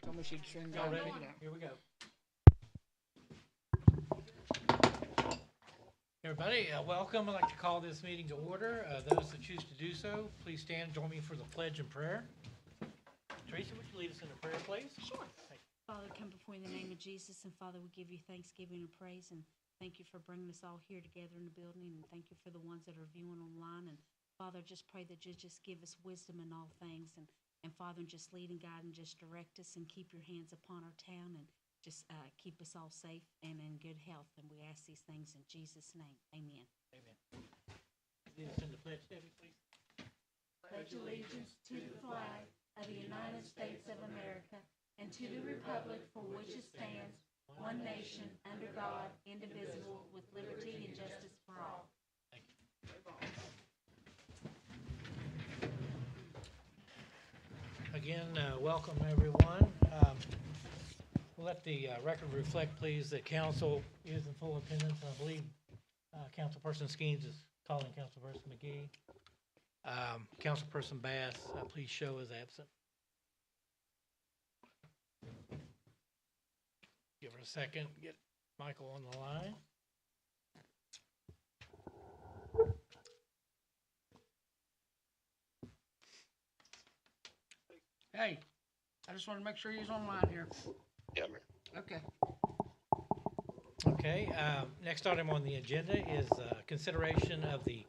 Told me she'd soon go. Y'all ready? Pick it up. Here we go. Everybody, welcome. I'd like to call this meeting to order. Those that choose to do so, please stand and join me for the pledge and prayer. Tracy, would you lead us in a prayer, please? Sure. Father, come before you in the name of Jesus, and Father, we give you thanksgiving and praise, and thank you for bringing us all here together in the building, and thank you for the ones that are viewing online. And Father, just pray that you just give us wisdom in all things, and Father, just lead and guide and just direct us, and keep your hands upon our town, and just keep us all safe and in good health. And we ask these things in Jesus' name. Amen. Amen. Lead us in the pledge, Debbie, please. Pledge allegiance to the flag of the United States of America and to the republic for which it stands, one nation, under God, indivisible, with liberty and justice for all. Thank you. Again, welcome everyone. We'll let the record reflect, please, that council is in full attendance. I believe Councilperson Skeens is calling Councilperson McGee. Councilperson Bass, please show as absent. Give her a second, get Michael on the line. Hey, I just wanted to make sure he's online here. Yeah, man. Okay. Okay, next item on the agenda is consideration of the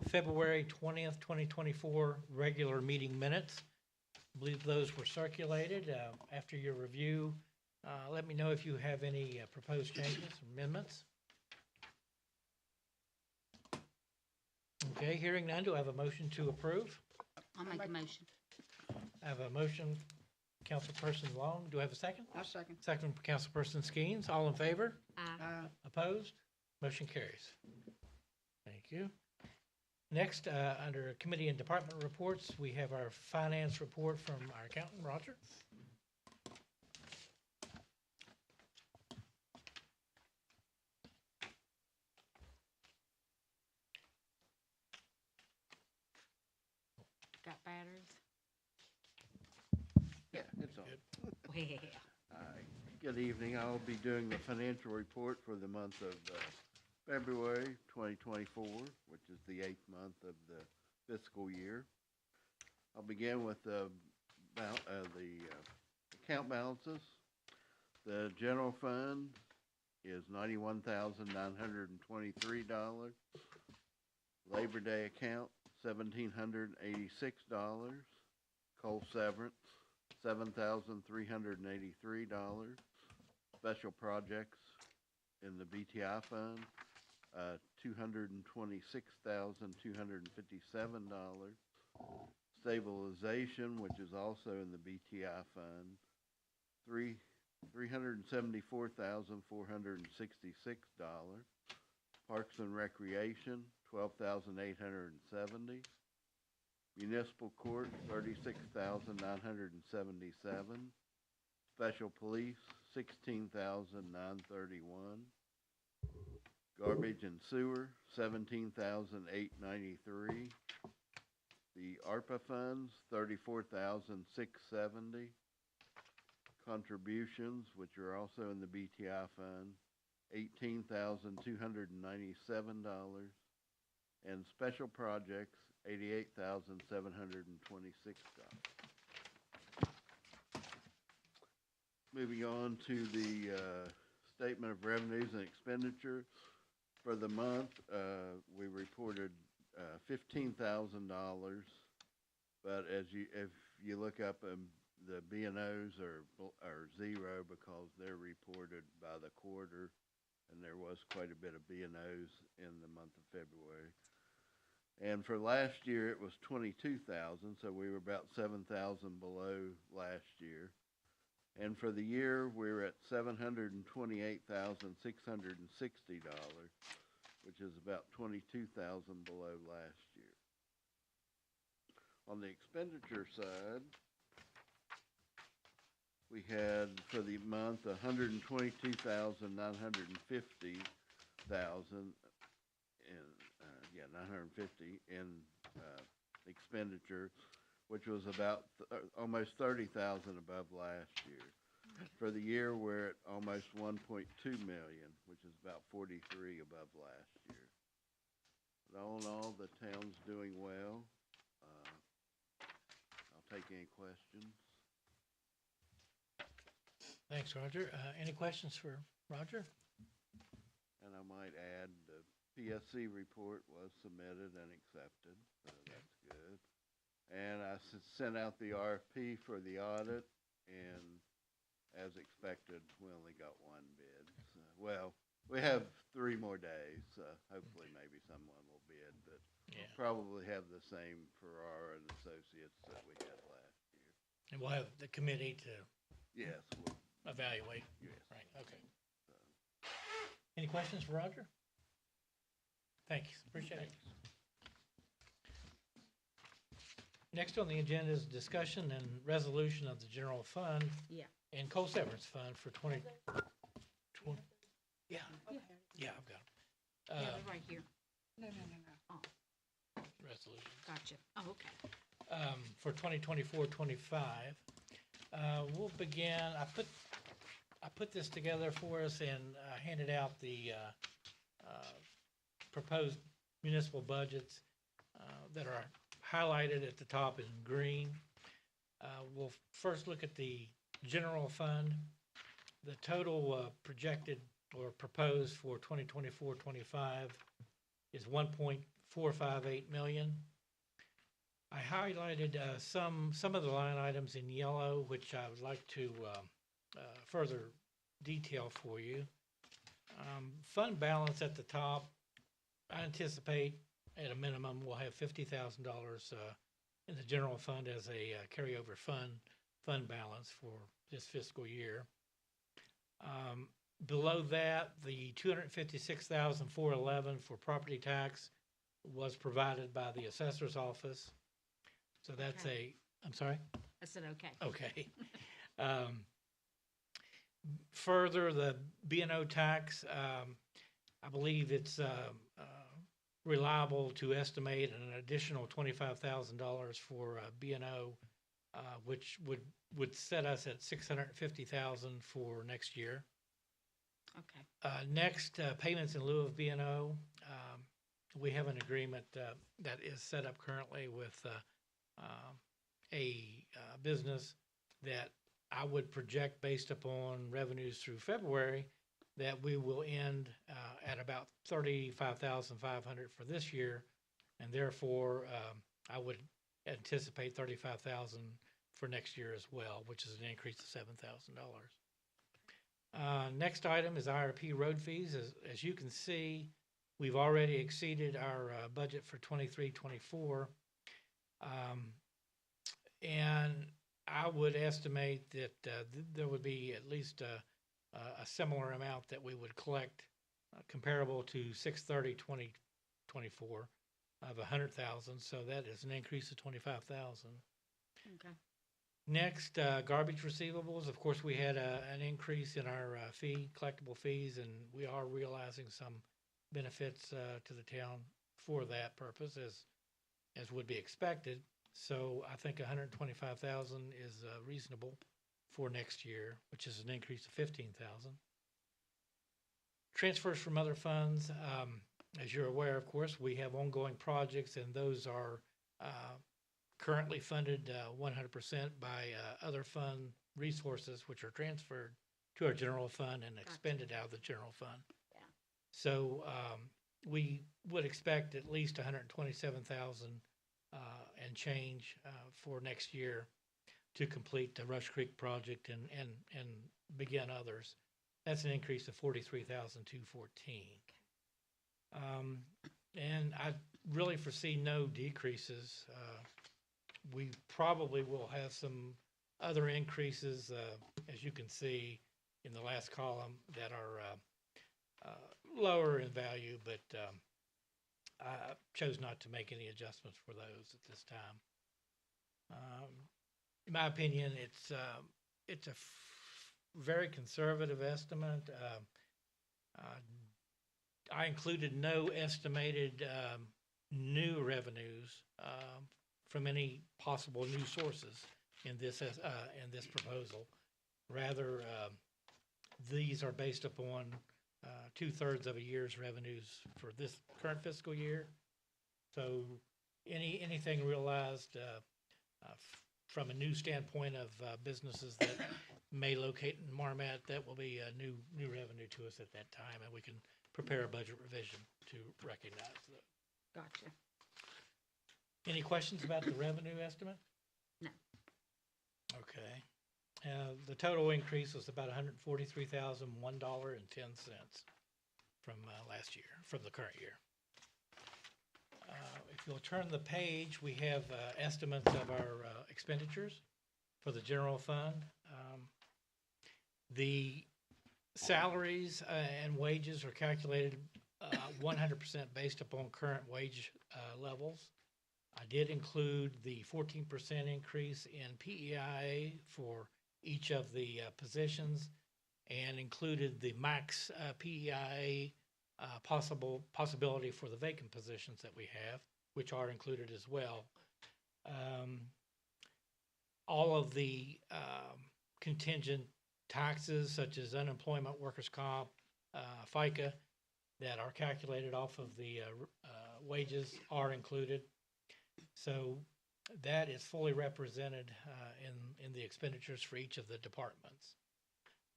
February 20th, 2024 regular meeting minutes. I believe those were circulated. After your review, let me know if you have any proposed changes or amendments. Okay, hearing none, do I have a motion to approve? I'll make a motion. I have a motion, Councilperson Long. Do I have a second? I'll second. Second, Councilperson Skeens. All in favor? Aye. Opposed? Motion carries. Thank you. Next, under committee and department reports, we have our finance report from our accountant, Roger. Got batteries? Yeah, it's on. Well, Good evening. I'll be doing the financial report for the month of February 2024, which is the 8th month of the fiscal year. I'll begin with the account balances. The general fund is $91,923. Labor Day account, $1,786. Coal severance, $7,383. Special projects in the BTI fund, $226,257. Stabilization, which is also in the BTI fund, $374,466. Parks and Recreation, $12,870. Municipal Court, $36,977. Special Police, $16,931. Garbage and Sewer, $17,893. The ARPA funds, $34,670. Contributions, which are also in the BTI fund, $18,297. And special projects, $88,726. Moving on to the statement of revenues and expenditure. For the month, we reported $15,000, but if you look up the B&Os are zero because they're reported by the quarter, and there was quite a bit of B&Os in the month of February. And for last year, it was $22,000, so we were about $7,000 below last year. And for the year, we're at $728,660, which is about $22,000 below last year. On the expenditure side, we had for the month $122,950 in 950 in expenditure, which was about almost 30,000 above last year. For the year, we're at almost 1.2 million, which is about 43 above last year. But all in all, the town's doing well. I'll take any questions. Thanks, Roger. Any questions for Roger? And I might add, the PSC report was submitted and accepted, so that's good. And I sent out the RFP for the audit, and as expected, we only got one bid. So, well, we have 3 more days, hopefully maybe someone will bid, but Yeah. we'll probably have the same Farrar and Associates that we had last year. And we'll have the committee to Yes, we'll, evaluate. yes. Right, okay. Any questions for Roger? Thanks, appreciate it. Next on the agenda is discussion and resolution of the general fund. Yeah. And coal severance fund for 20. Yeah, yeah, I've got Yeah, it. they're right here. No. Resolution. Gotcha. Oh, okay. For 2024-25. We'll begin, I put this together for us and handed out the proposed municipal budgets that are highlighted at the top in green. We'll first look at the general fund. The total projected or proposed for 2024-25 is 1.458 million. I highlighted some of the line items in yellow, which I would like to further detail for you. Fund balance at the top, I anticipate at a minimum we'll have $50,000 in the general fund as a carryover fund balance for this fiscal year. Below that, the $256,411 for property tax was provided by the assessor's office. So that's Okay. I'm sorry? I said, okay. Okay. Further, the B&O tax, I believe it's reliable to estimate an additional $25,000 for B&O, which would set us at $650,000 for next year. Okay. Next, payments in lieu of B&O. We have an agreement that is set up currently with a business that I would project based upon revenues through February that we will end at about $35,500 for this year, and therefore I would anticipate $35,000 for next year as well, which is an increase of $7,000. Next item is IRP road fees. As you can see, we've already exceeded our budget for 23-24. And I would estimate that there would be at least a similar amount that we would collect comparable to 6/30/2024 of 100,000. So that is an increase of 25,000. Okay. Next, garbage receivables. Of course, we had an increase in our collectible fees, and we are realizing some benefits to the town for that purpose, as would be expected. So I think 125,000 is reasonable for next year, which is an increase of 15,000. Transfers from other funds. As you're aware, of course, we have ongoing projects, and those are currently funded 100% by other fund resources, which are transferred to our general fund and expended out of the general fund. Yeah. So we would expect at least 127,000 and change for next year to complete the Rush Creek project and begin others. That's an increase of 43,214. And I really foresee no decreases. We probably will have some other increases, as you can see in the last column, that are lower in value, but I chose not to make any adjustments for those at this time. In my opinion, it's a very conservative estimate. I included no estimated new revenues from any possible new sources in this proposal. Rather, these are based upon 2/3 of a year's revenues for this current fiscal year. So anything realized from a new standpoint of businesses that may locate in Marmat, that will be a new revenue to us at that time, and we can prepare a budget revision to recognize those. Gotcha. Any questions about the revenue estimate? No. Okay. The total increase was about $143,001.10 from last year, from the current year. If you'll turn the page, we have estimates of our expenditures for the general fund. The salaries and wages are calculated 100% based upon current wage levels. I did include the 14% increase in PEIA for each of the positions, and included the max PEIA possibility for the vacant positions that we have, which are included as well. All of the contingent taxes, such as unemployment, workers' comp, FICA, that are calculated off of the wages are included. So that is fully represented in the expenditures for each of the departments.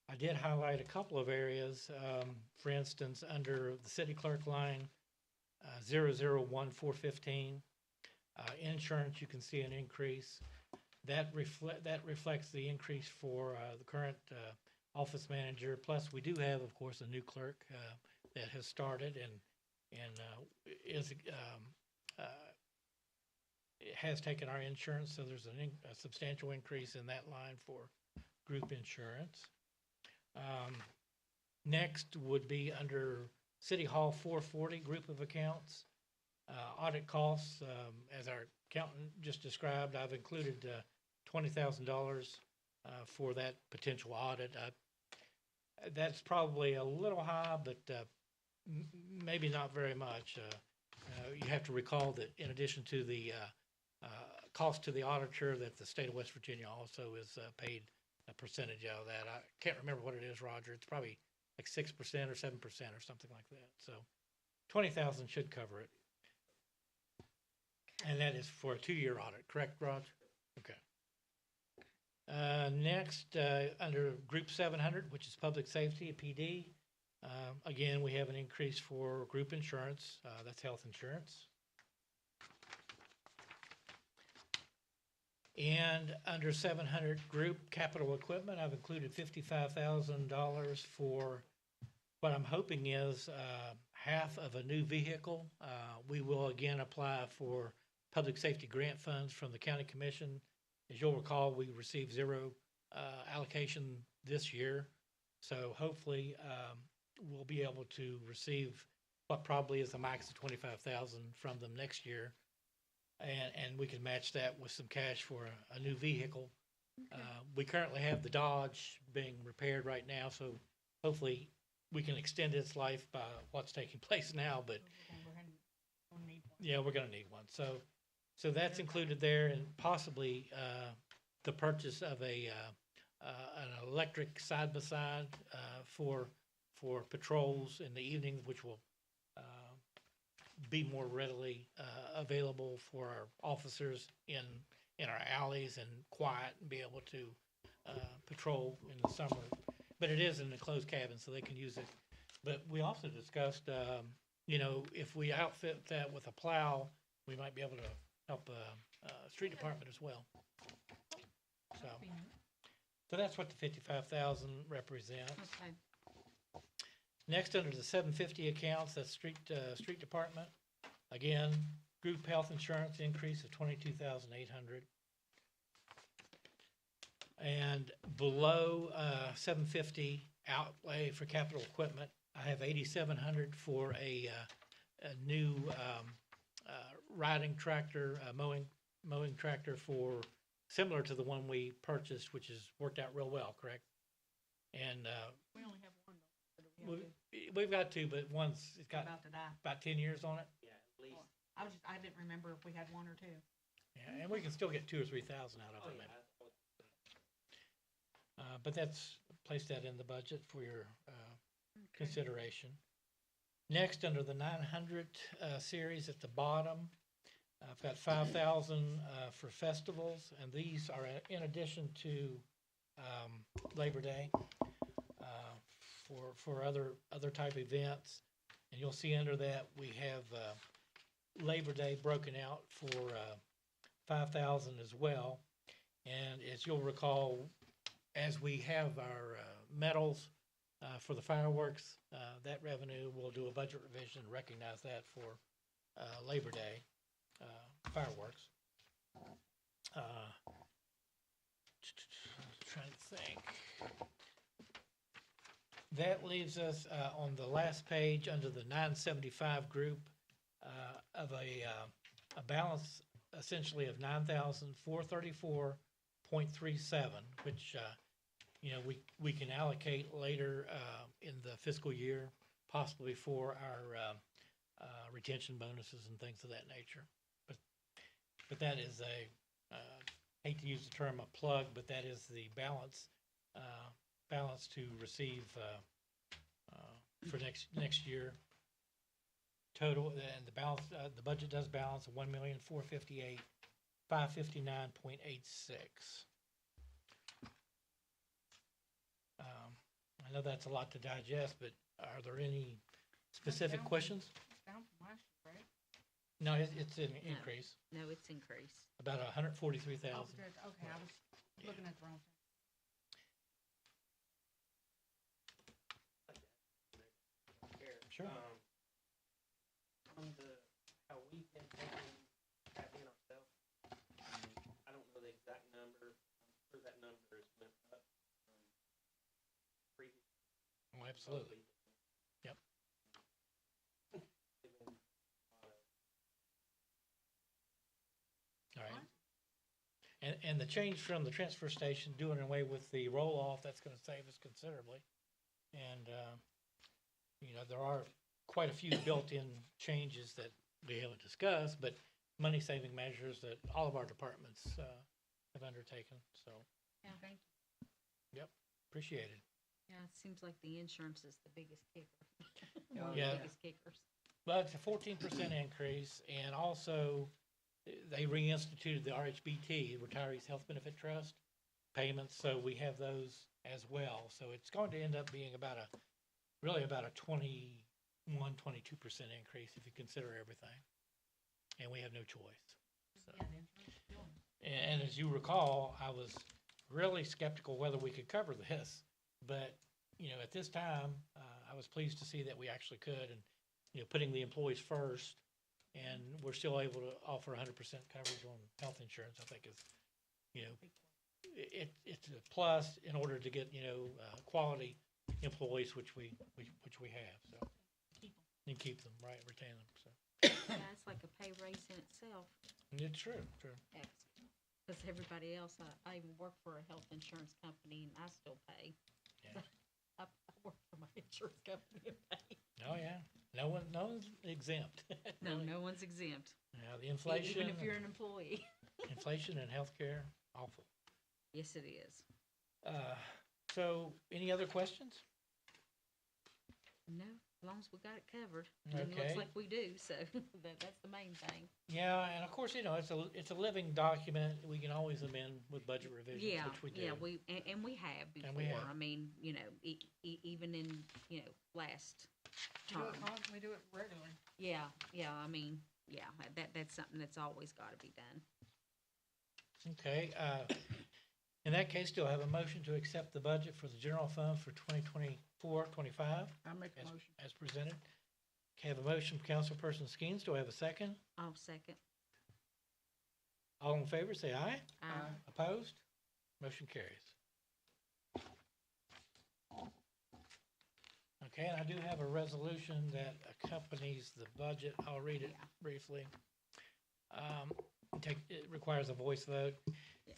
I did highlight a couple of areas. For instance, under the city clerk line, 001415, insurance, you can see an increase. That reflects the increase for the current office manager. Plus, we do have, of course, a new clerk that has started and is has taken our insurance. So there's a substantial increase in that line for group insurance. Next would be under City Hall 440 group of accounts. Audit costs, as our accountant just described, I've included $20,000 for that potential audit. That's probably a little high, but maybe not very much. You have to recall that in addition to the cost to the auditor, that the state of West Virginia also is paid a percentage out of that. I can't remember what it is, Roger. It's probably like 6% or 7% or something like that. So 20,000 should cover it. And that is for a 2-year audit, correct, Roger? Okay. Next, under Group 700, which is Public Safety, PD, again, we have an increase for group insurance. That's health insurance. And under 700 Group Capital Equipment, I've included $55,000 for what I'm hoping is half of a new vehicle. We will again apply for public safety grant funds from the county commission. As you'll recall, we received zero allocation this year. So hopefully we'll be able to receive what probably is a max of $25,000 from them next year. And we can match that with some cash for a new vehicle. Okay. We currently have the Dodge being repaired right now, so hopefully we can extend its life by what's taking place now. But yeah, we're going to need one. So that's included there, and possibly the purchase of an electric side-by-side for patrols in the evenings, which will be more readily available for our officers in our alleys and quiet, and be able to patrol in the summer. But it is in a closed cabin, so they can use it. But we also discussed, if we outfit that with a plow, we might be able to help street department as well. So that's what the 55,000 represents. Okay. Next, under the 750 accounts, that's street department. Again, group health insurance increase of 22,800. And below 750 outlay for capital equipment, I have 8,700 for a new riding tractor, mowing tractor for similar to the one we purchased, which has worked out real well, correct? And We only have one though. we've got two, but it's got About to die. about 10 years on it. I didn't remember if we had one or two. Yeah, and we can still get 2,000 or 3,000 out of it. Maybe. But that's, place that in the budget for your consideration. Next, under the 900 series at the bottom, I've got 5,000 for festivals, and these are in addition to Labor Day for other type events. And you'll see under that we have Labor Day broken out for 5,000 as well. And as you'll recall, as we have our medals for the fireworks, that revenue, we'll do a budget revision and recognize that for Labor Day fireworks. Trying to think. That leaves us on the last page under the 975 group of a balance essentially of 9,434.37, which we can allocate later in the fiscal year, possibly for our retention bonuses and things of that nature. But that is hate to use the term a plug, but that is the balance to receive for next year total, and the balance, the budget does balance of $1,458,559.86. I know that's a lot to digest, but are there any specific questions? It's down from last year, right? No, it's an increase, No, it's increased. about Oh, 143,000. good, okay, I was looking at the wrong thing. Sure. On how we've been taking that in ourselves, I don't know the exact number, I'm sure that number has went up. Previous. Oh, absolutely. Yep. All right. And the change from the transfer station, doing away with the roll-off, that's gonna save us considerably. And, there are quite a few built-in changes that we haven't discussed, but money-saving measures that all of our departments, have undertaken, so, Yeah, thank you. appreciate it. Yeah, it seems like the insurance is the biggest kicker. Yeah. One of Yeah. the biggest kickers. Well, it's a 14% increase, and also they reinstituted the RHBT, Retirees Health Benefit Trust, payments, so we have those as well. So it's going to end up being really about a 22% increase if you consider everything. And we have no choice. So. Yeah, the insurance still. And as you recall, I was really skeptical whether we could cover this. But, at this time, I was pleased to see that we actually could, and, putting the employees first, and we're still able to offer 100% coverage on health insurance, I think is, it's a plus in order to get, quality employees, which we have, so. And keep them, right, retain them, so. Yeah, it's like a pay raise in itself. It's true. Because everybody else, I even work for a health insurance company and I still pay. Yeah. I work for my insurance company and pay. Oh, yeah. No one's exempt. No, no one's exempt. Now, the inflation, Even if you're an employee. inflation and healthcare, awful. Yes, it is. So, any other questions? No, as long as we got it covered. And it Okay. looks like we do, so that's the main thing. Yeah, and of course, it's a living document. We can always amend with budget revisions, Yeah, which we do. yeah, and we have before. And we have. I mean, even in, last We do term. we do it regularly. Yeah, I mean, yeah, that's something that's always gotta be done. Okay, in that case, do I have a motion to accept the budget for the general fund for 2024-25 I make a as, motion. as presented? Okay, I have a motion from Councilperson Skeens. Do I have a second? I'll second. All in favor, say aye. Aye. Opposed? Motion carries. Okay, and I do have a resolution that accompanies the budget. I'll read it Yeah. briefly. It requires a voice vote.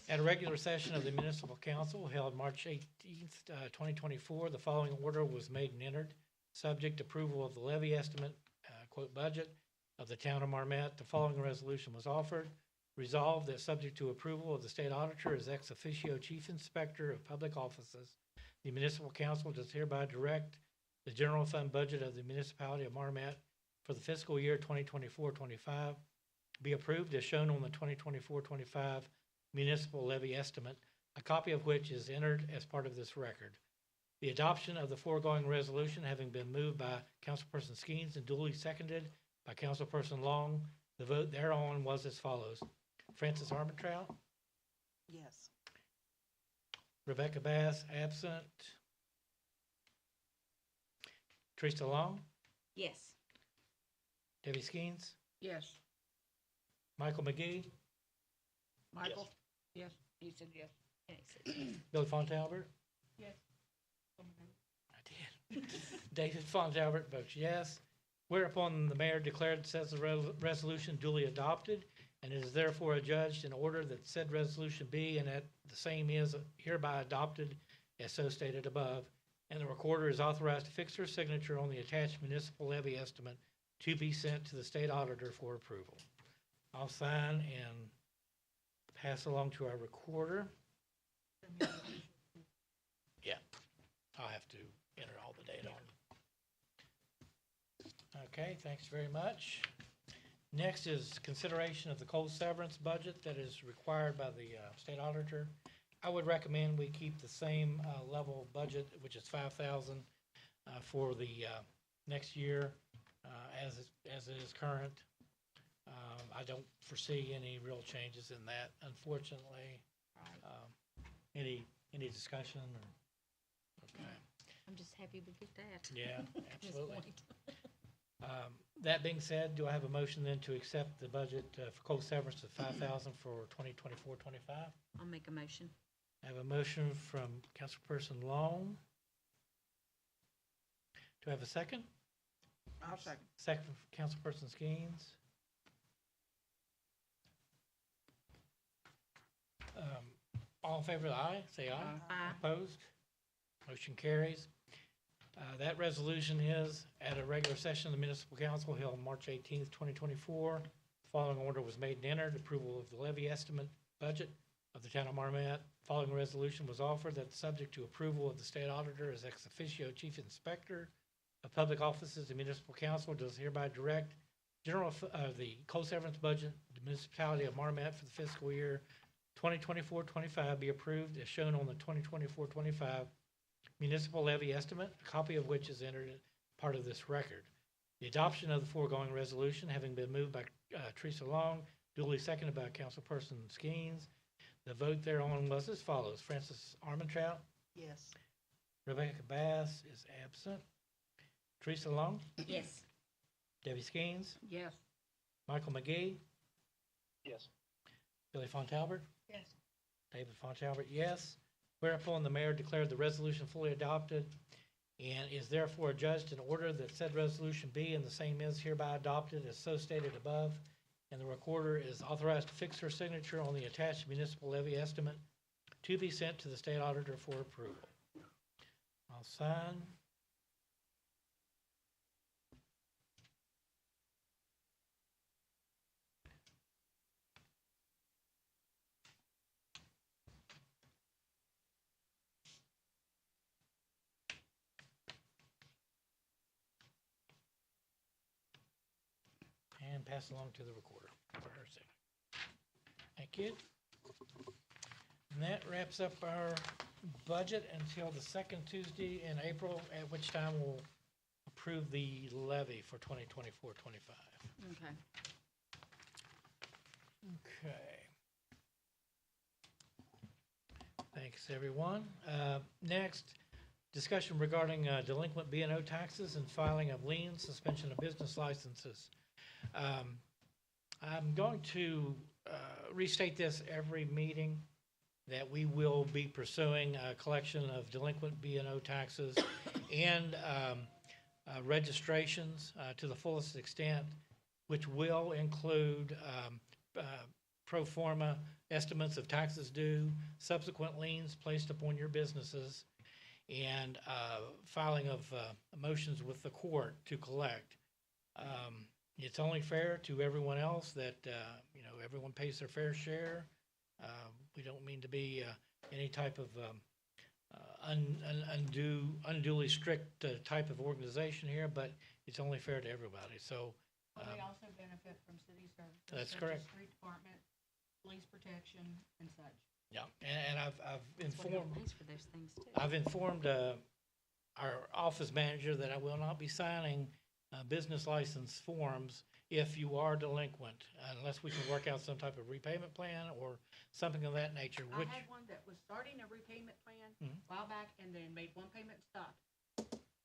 At a regular session of the municipal council held March 18th, 2024, the following order was made and entered. Subject approval of the levy estimate, quote, budget of the town of Marmet, the following resolution was offered. Resolved that subject to approval of the state auditor as ex officio chief inspector of public offices, the municipal council does hereby direct the general fund budget of the municipality of Marmet for the fiscal year 2024-25 be approved as shown on the 2024-25 municipal levy estimate, a copy of which is entered as part of this record. The adoption of the foregoing resolution having been moved by Councilperson Skeens and duly seconded by Councilperson Long, the vote thereon was as follows. Francis Armentrout, Yes. Rebecca Bass, absent. Teresa Long, Yes. Debbie Skeens, Yes. Michael McGee, Michael? Yes. He said yes. Billy Fontalbert. Yes. I did. David Fontalbert votes yes. Whereupon the mayor declared says the resolution duly adopted, and it is therefore adjudged in order that said resolution be and that the same is hereby adopted as so stated above, and the recorder is authorized to fix her signature on the attached municipal levy estimate to be sent to the state auditor for approval. I'll sign and pass along to our recorder. Yeah, I'll have to enter all the data on. Okay, thanks very much. Next is consideration of the coal severance budget that is required by the state auditor. I would recommend we keep the same level of budget, which is 5,000 for the next year as it is current. I don't foresee any real changes in that, unfortunately. Any discussion? Or, okay. I'm just happy we get that. Yeah, At this absolutely. point. That being said, do I have a motion then to accept the budget for coal severance of 5,000 for 2024-25? I'll make a motion. I have a motion from Councilperson Long. Do I have a second? I'll second. Second from Councilperson Skeens. All in favor of the aye, say aye. Aye. Opposed? Motion carries. That resolution is at a regular session of the municipal council held March 18th, 2024. The following order was made and entered. Approval of the levy estimate budget of the town of Marmet. Following resolution was offered that subject to approval of the state auditor as ex officio chief inspector of public offices, the municipal council does hereby direct the coal severance budget, the municipality of Marmet for the fiscal year 2024-25 be approved as shown on the 2024-25 municipal levy estimate, a copy of which is entered as part of this record. The adoption of the foregoing resolution having been moved by Teresa Long, duly seconded by Councilperson Skeens. The vote thereon was as follows. Francis Armentrout, Yes. Rebecca Bass is absent. Teresa Long, Yes. Debbie Skeens, Yes. Michael McGee, Yes. Billy Fontalbert, Yes. David Fontalbert, yes. Whereupon the mayor declared the resolution fully adopted and is therefore adjudged in order that said resolution be and the same is hereby adopted as so stated above, and the recorder is authorized to fix her signature on the attached municipal levy estimate to be sent to the state auditor for approval. I'll sign. And pass along to the recorder for her signature. Thank you. And that wraps up our budget until the second Tuesday in April, at which time we'll approve the levy for 2024-25. Okay. Okay. Thanks, everyone. Next, discussion regarding delinquent B&O taxes and filing of liens, suspension of business licenses. I'm going to restate this every meeting, that we will be pursuing a collection of delinquent B&O taxes and registrations to the fullest extent, which will include pro forma estimates of taxes due, subsequent liens placed upon your businesses, and filing of motions with the court to collect. It's only fair to everyone else that, everyone pays their fair share. We don't mean to be any type of unduly strict type of organization here, but it's only fair to everybody, so. Well, they also benefit from city services. That's such as correct. Street department, police protection, and such. Yeah, and I've That's what informed, pays for those things too. I've informed our office manager that I will not be signing business license forms if you are delinquent, unless we can work out some type of repayment plan or something of that nature, I which, had one that was starting a repayment plan Mhm. a while back and then made one payment and stopped.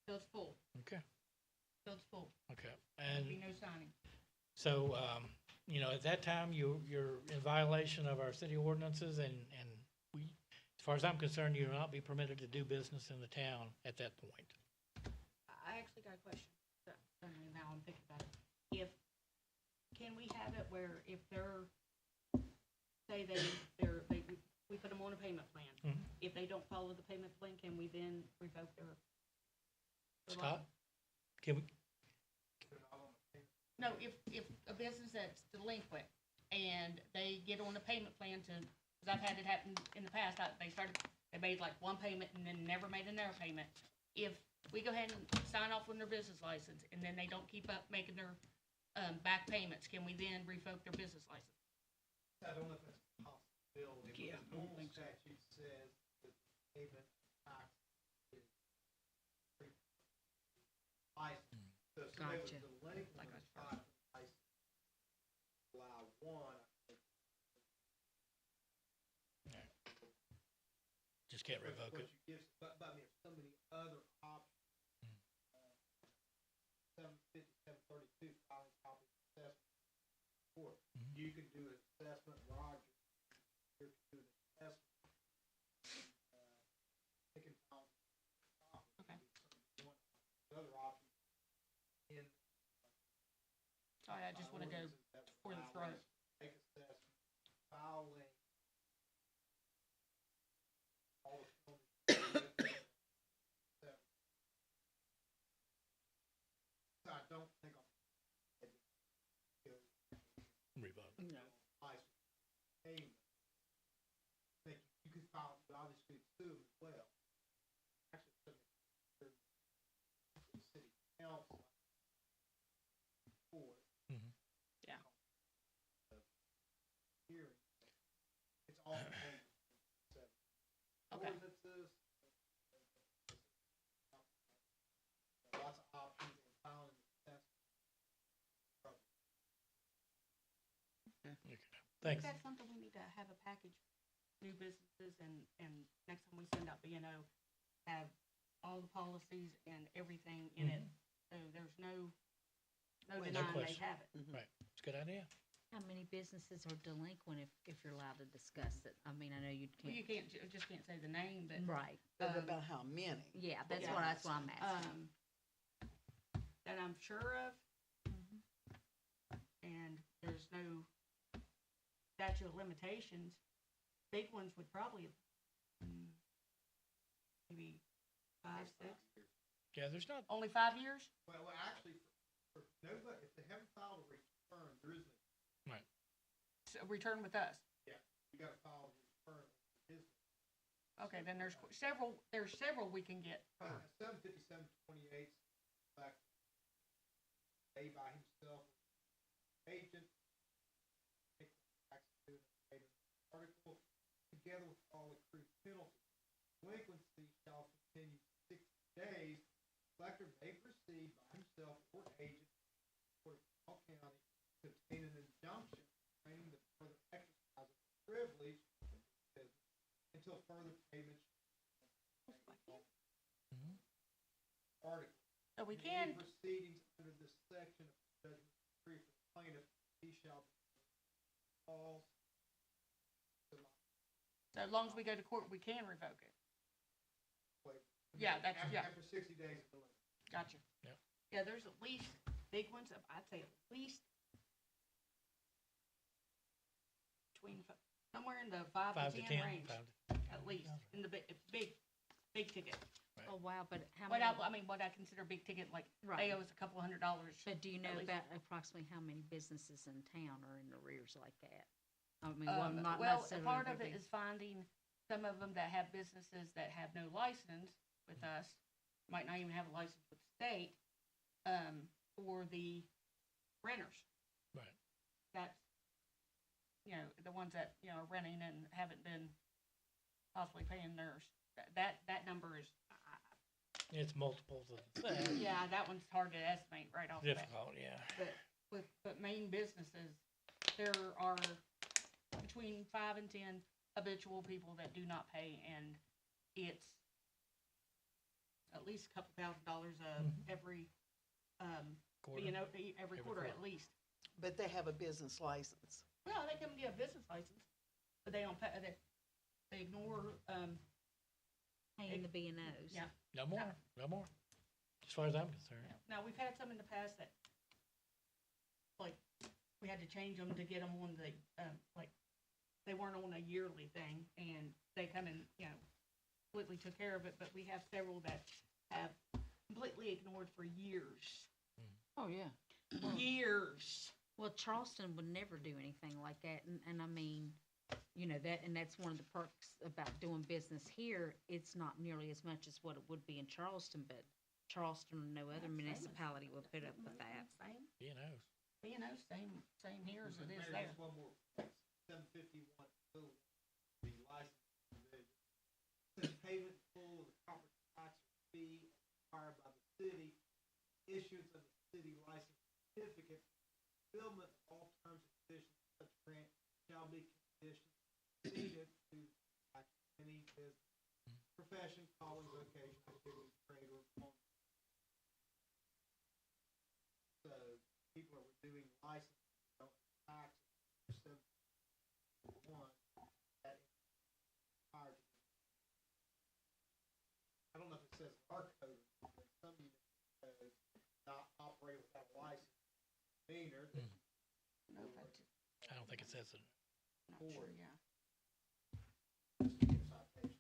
So it's full, okay, so it's full. okay. There'll be And no signing. so, at that time, you're in violation of our city ordinances and we, as far as I'm concerned, you will not be permitted to do business in the town at that point. I actually got a question, suddenly now I'm thinking about it. Can we have it where if they're, say we put them on a payment plan. Mhm. If they don't follow the payment plan, can we then revoke their? Scott, can we, No, if a business that's delinquent and they get on a payment plan to, because I've had it happen in the past, they made like one payment and then never made another payment. If we go ahead and sign off on their business license and then they don't keep up making their, back payments, can we then revoke their business license? I don't know if that's a possibility. Yeah, because I don't normal think so. statute says that payment tax is free license. So if somebody was Gotcha. delinquent Like and us. filed for license, allow one, I think. just can't But revoke what it? you give, but I mean, there's so many other options. 750, 732, filing copy assessment report. Mhm. You can do an assessment, Roger, you can do an assessment. They can file. Okay. Another option in. Sorry, I just wanna go ordinances that for the allow throat. us to Make assessment, filing. All the. So I don't think I'm. Revoke. No. License payment. I think you could file, you obviously could sue them as well. Actually, the city council. Court. Mhm. Yeah. Hearing. It's all. Okay. Ordinances. Lots of options in filing assessment. Thanks. That's something we need to have a package, new businesses and next time we send out B&O, have all the policies and everything in it. So there's no No denying they question. have it. Right, it's a good idea. How many businesses are delinquent if you're allowed to discuss it? I mean, I know you Well, you can't. just can't say the name, but. Right, But Um, about how many? yeah, that's Yeah. what I'm asking. That I'm sure of. And there's no statute of limitations. Big ones would probably, maybe 5, 6, Yeah, there's not, only 5 years? Well, actually, for nobody, if they haven't filed a return, there isn't, So return with us. you gotta file a return with the business. Okay, then there's several we can get. 75728, back, pay by himself, agent, article, together with all accrued penalties. Delinquency shall continue 60 days. Collector may proceed by himself or agent, or County, to obtain an injunction, claiming the further exercise of privilege until further payment. Article. So we In can, any proceedings under this section of judgment decree for the plaintiff, he shall be false. so as long as we go to court, we can revoke it. Yeah, that's, yeah. After 60 days of delay. Gotcha. Yeah. Yeah, there's at least big ones, I'd say at least between, somewhere in the 5 5 to to 10 10. range, 5 to- at least, in the big ticket. Right. Oh, wow, but how What many? I mean, what I consider big ticket, like, they Right. owe us a couple $100. But do you know at least. about approximately how many businesses in town are in arrears like that? I mean, well, not Well, necessarily. part of it every- is finding some of them that have businesses that have no license with us, might not even have a license with the state, for the renters. Right. That's, the ones that, are renting and haven't been possibly paying theirs. That number is, It's multiples of that. yeah, that one's hard to estimate right off the bat. Difficult, yeah. But main businesses, there are between 5 and 10 habitual people that do not pay, and it's at least a couple $1,000s every, Quarter. every quarter at least. But they have a business license. Well, they come get a business license, but they don't pay, they ignore, Paying the B and Os. yeah. No more, no more, as far as I'm concerned. Now, we've had some in the past that, like, we had to change them to get them on the, like, they weren't on a yearly thing, and they come and, completely took care of it, but we have several that have completely ignored for years. Oh, yeah. Years. Well, Charleston would never do anything like that, and I mean, and that's one of the perks about doing business here. It's not nearly as much as what it would be in Charleston, but Charleston or no other municipality would put up with that. Same, You know, same here as it is Mayor, there. just one more point. 751 total, the license provision. Says payment in full of the property tax or fee required by the city, issuance of a city license certificate, fulfillment of all terms and conditions of such grant shall be conditioned, ceded to by any business, profession, calling, vocation, activity, trade, or employment. So people are doing licenses, don't tax, one, that is hard. I don't know if it says our code, but some municipalities not operate without a license. Meaner, that No, but I don't think it says it. not sure, yeah. just give citation.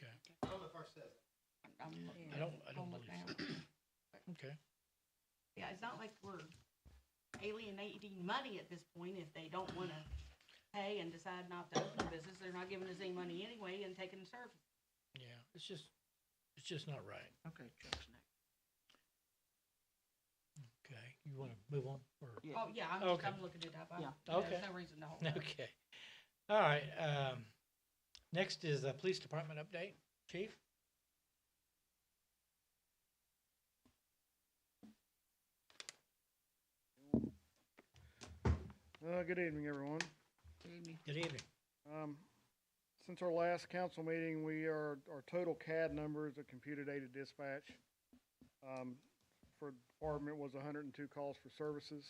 Okay. I don't know if ours says that. I'm Yeah. looking. I don't I'll look believe now. Okay, Yeah, it's not like we're alienating money at this point. If they don't wanna pay and decide not to open a business, they're not giving us any money anyway and taking the service. yeah, it's just not right. Okay, Chuck's next. Okay, you wanna move on, or? Yeah. Oh, yeah, Okay. I'm looking it up. Yeah. Okay. There's no reason to hold it. Okay, all right, next is a police department update, chief? Good evening, everyone. Good evening. Since our last council meeting, our total CAD numbers of computed aided dispatch, for the department was 102 calls for services.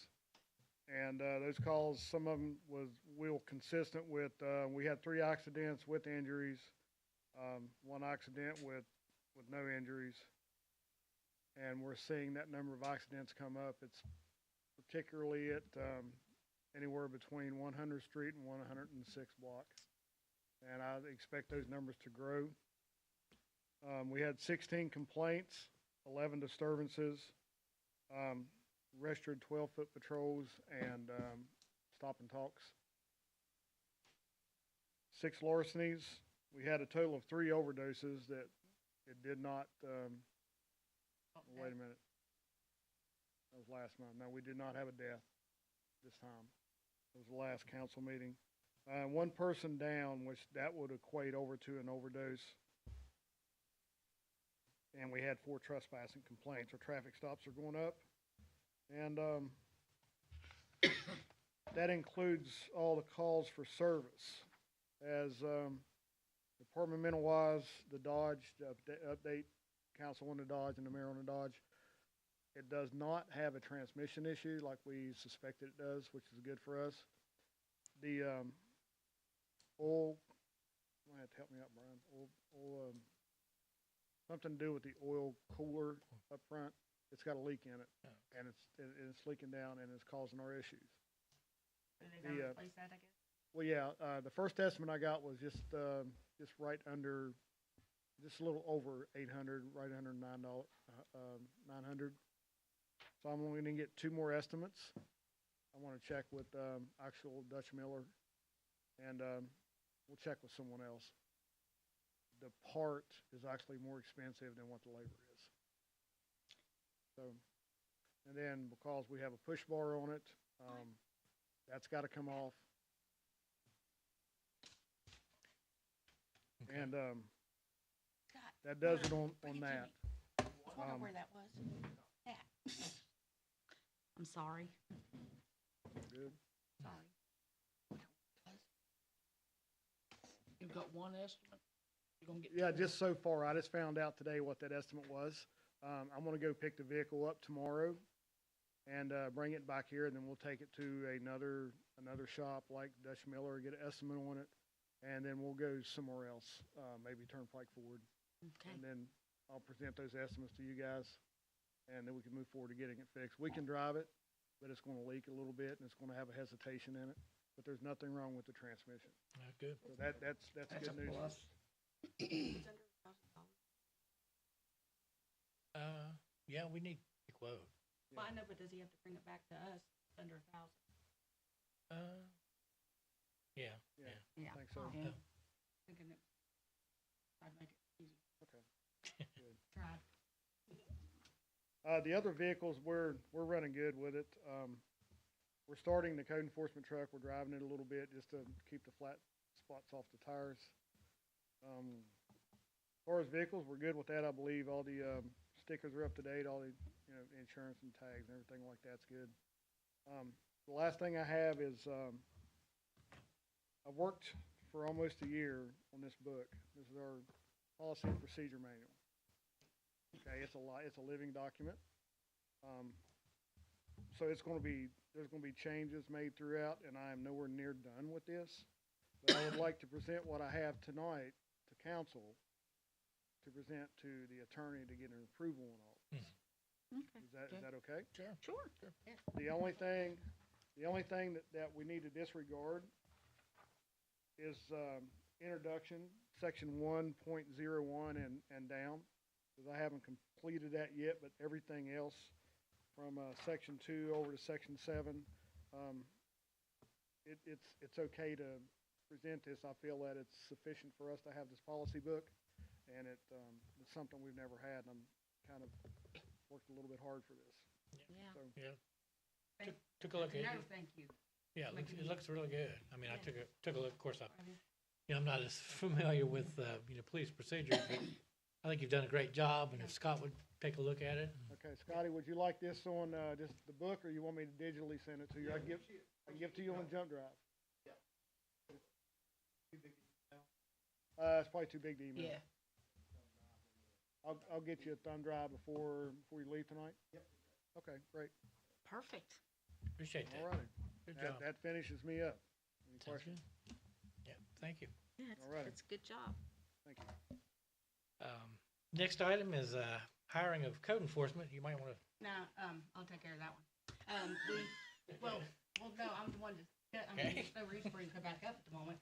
And, those calls, some of them was real consistent with, we had 3 accidents with injuries, 1 accident with no injuries. And we're seeing that number of accidents come up. It's particularly at, anywhere between 100th Street and 106th block. And I expect those numbers to grow. We had 16 complaints, 11 disturbances, registered 12-foot patrols, and stop and talks. 6 larcenies. We had a total of 3 overdoses that it did not, wait a minute. That was last month. No, we did not have a death this time. It was the last council meeting. 1 person down, which that would equate over to an overdose. And we had 4 trespassing complaints. Our traffic stops are going up. And that includes all the calls for service. As departmental-wise, the Dodge, the update, council on the Dodge and the mayor on the Dodge, it does not have a transmission issue like we suspected it does, which is good for us. The oil, you might have to help me out, Brian. Something to do with the oil cooler up front. It's got a leak in it, and it's leaking down, and it's causing our issues. Are they gonna replace that, I guess? Well, yeah, the first estimate I got was just right under just a little over 800, right under $9, 900. So I'm only gonna get 2 more estimates. I wanna check with, actual Dutch Miller, and, we'll check with someone else. The part is actually more expensive than what the labor is. So, and then because we have a push bar on it, that's gotta come off. Okay. And, Scott, that does it bring on it to that. me. I wonder Um, where that was. Yeah, I'm sorry. Good. sorry. You've got one estimate? You're gonna get Yeah, two? just so far, I just found out today what that estimate was. I'm gonna go pick the vehicle up tomorrow and, bring it back here, and then we'll take it to another shop like Dutch Miller, get an estimate on it, and then we'll go somewhere else, maybe Turnpike Ford. Okay. And then I'll present those estimates to you guys, and then we can move forward to getting it fixed. We can drive it, but it's gonna leak a little bit, and it's gonna have a hesitation in it, but there's nothing wrong with the transmission. Good. So that's That's a good news. plus. Yeah, we need a quote. Well, I know, but does he have to bring it back to us under 1,000? Yeah, Yeah. yeah. Yeah. I think so. Yeah. Thinking it, I'd make it easy. Okay. Good. Tried. The other vehicles, we're running good with it. We're starting the code enforcement truck. We're driving it a little bit just to keep the flat spots off the tires. As far as vehicles, we're good with that. I believe all the, stickers are up to date, all the, insurance and tags and everything like that's good. The last thing I have is, I've worked for almost a year on this book. This is our policy and procedure manual. Okay, it's a living document. So there's gonna be changes made throughout, and I am nowhere near done with this. But I would like to present what I have tonight to council, to present to the attorney to get an approval on all this. Okay. Is that okay? Sure. Sure. The only thing that we need to disregard is, introduction, section 1.01 and down, because I haven't completed that yet, but everything else from, section 2 over to section 7, it's okay to present this. I feel that it's sufficient for us to have this policy book, and it's something we've never had, and I'm kind of worked a little bit hard for this. Yeah. So, Yeah. Took a look at No, it. thank you. Yeah, it looks really good. I mean, I Yeah. took a look, of course, I'm not as familiar with, police procedures, but I think you've done a great job, and if Scott would take a look at it. okay, Scotty, would you like this on, just the book, or you want me to digitally send it to you? I can give it to you on Jump Drive. It's probably too big to email. Yeah. I'll get you a thumb drive before you leave tonight? Yep. Okay, great. Perfect. Appreciate All that. righty. Good job. That finishes me up. Any Sounds questions? good. Yeah, thank you. Yeah, Alrighty. it's a good job. Thank you. Next item is, hiring of code enforcement. You might want to, No, I'll take care of that one. Well, no, I'm the one that, I mean, Okay. there's no reason for him to come back up at the moment.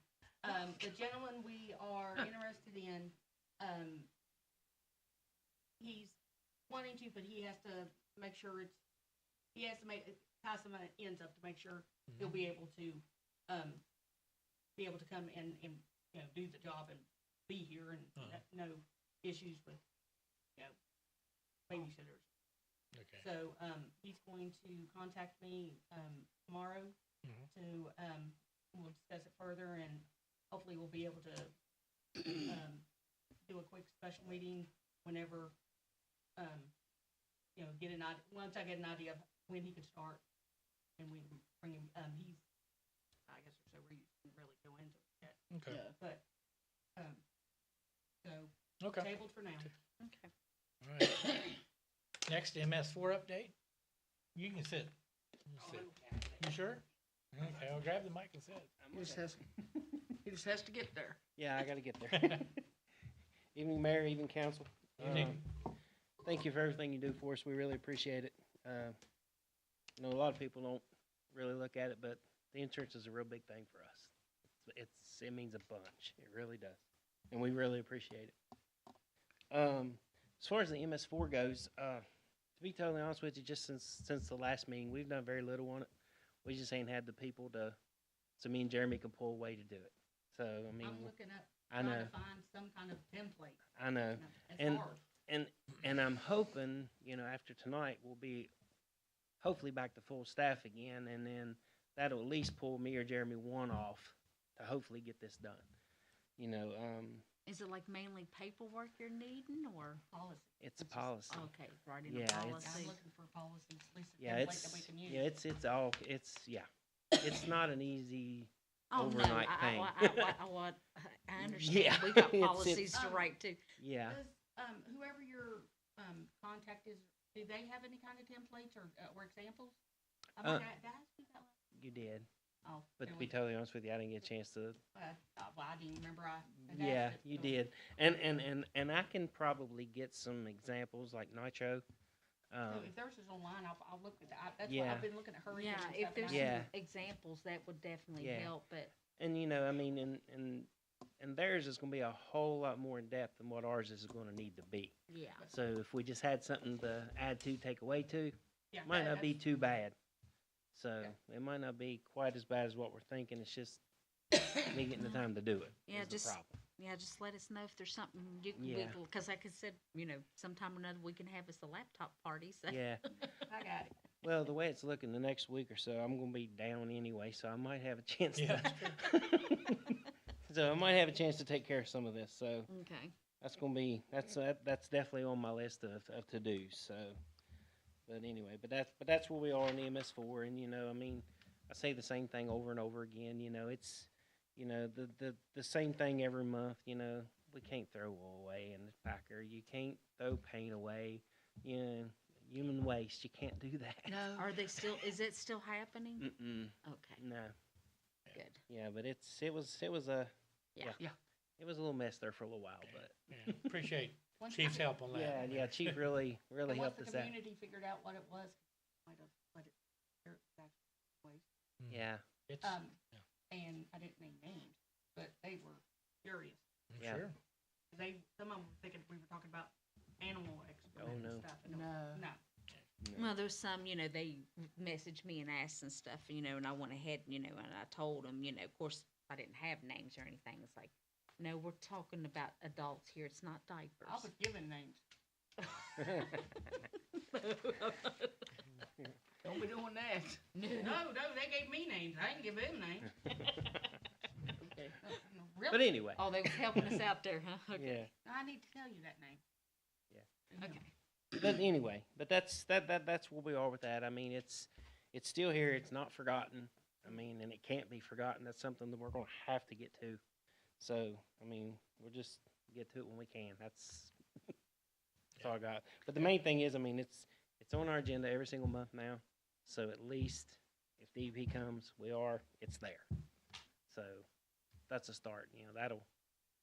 The gentleman we are interested in, he's wanting to, but he has to make sure he has to tie some ends up to make sure he'll be able to come and, do the job and be here and no issues with, babysitters. okay. So, he's going to contact me, tomorrow Mhm. to, we'll discuss it further and hopefully we'll be able to, do a quick special meeting whenever, get an idea, once I get an idea of when he could start and we can bring him, he's, I guess there's no reason to really go into it yet, Okay. Yeah. but, so Okay. tabled for now. Okay. All right. Next, MS4 update. You can sit. You can sit. You sure? Okay, I'll grab the mic and sit. He just has, he just has to get there. Yeah, I gotta get there. Evening, Mayor, evening, council. Evening. Thank you for everything you do for us. We really appreciate it. I know a lot of people don't really look at it, but the insurance is a real big thing for us. It means a bunch. It really does. And we really appreciate it. As far as the MS4 goes, to be totally honest with you, just since the last meeting, we've done very little on it. We just ain't had the people so me and Jeremy can pull away to do it. So, I mean, I'm looking up, I trying know, to find some kind of template. I know. It's And- hard. And I'm hoping, after tonight, we'll be hopefully back to full staff again, and then that'll at least pull me or Jeremy one off to hopefully get this done. Is it like mainly paperwork you're needing, or? Policy. It's a policy. Okay, writing Yeah, a it's- I'm policy. looking for policies, at least a Yeah, template that we can use. it's not an easy, Oh, no, overnight thing. I understand. Yeah, We got it's- policies to Um, write too. yeah. Does, whoever your, contact is, do they have any kind of templates or examples? I mean, did I ask you that last? You did. Oh, But there to be we- totally honest with you, I didn't get a chance to. well, I didn't remember I had Yeah, asked it, you so- did. And I can probably get some examples like Nitro. So if theirs is online, I'll look at that. That's why Yeah. I've been looking at hers Yeah, and stuff. if and there's I- Yeah. some examples, that would definitely Yeah. help, but And I mean, and theirs is going to be a whole lot more in depth than what ours is going to need to be. yeah. So if we just had something to add to, take away to, Yeah, might not be that's- too bad. So it might not be quite as bad as what we're thinking. It's just me getting the time to do it. Yeah, is the just- problem. Yeah, just let us know if there's something you can Yeah. because like I said, sometime or another we can have us a laptop party, so. Yeah. I got it. Well, the way it's looking, the next week or so, I'm going to be down anyway, so I might have a chance Yeah, to. So I might have a chance to take care of some of this. So Okay. that's going to be that's definitely on my list of to dos. So, but anyway, that's where we are in MS4, and I mean, I say the same thing over and over again. It's the same thing every month. We can't throw wool away in the packer. You can't throw paint away. Human waste. You can't do that. No. Are they still, is it still happening? Mm-mm. Okay, No. good. Yeah, but it was Yeah. it was a little mess there for a little while, but Yeah, appreciate One Chief's time- help on that. yeah, Chief really And once helped the us out. community figured out what it was, might have let it, their exact ways. Yeah, It's, And I didn't name names, but they were furious. I'm yeah. sure. Some of them were thinking we were talking about animal excrement no. and stuff. And No. No. Well, there's some, they messaged me and asked and stuff, and I went ahead, and I told them, of course, I didn't have names or anything. It's like, no, we're talking about adults here. It's not diapers. I was given names. Don't be doing that. No, they gave me names. I didn't give them names. Okay. No, really? But anyway, Oh, they was helping us out there, huh? Okay. yeah. I need to tell you that name. Yeah. Okay. But anyway, that's where we are with that. I mean, it's still here. It's not forgotten. I mean, and it can't be forgotten. That's something that we're going to have to get to. So, I mean, we'll just get to it when we can. That's all I got. But the main thing is, I mean, it's on our agenda every single month now. So at least if DEP comes, it's there. So that's a start. That'll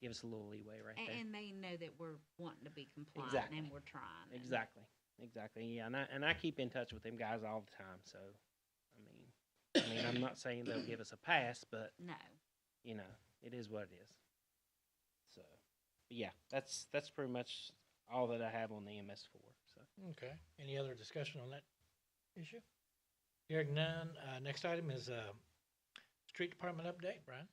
give us a little leeway right there. And they know that we're wanting to be compliant Exactly. and we're trying. and- Exactly. Yeah, and I keep in touch with them guys all the time. So, I mean, I'm not saying they'll give us a pass, but No. it is what it is. So, but yeah, that's pretty much all that I have on the MS4. So, Okay. Any other discussion on that issue? Hearing none. Next item is street department update, Brian.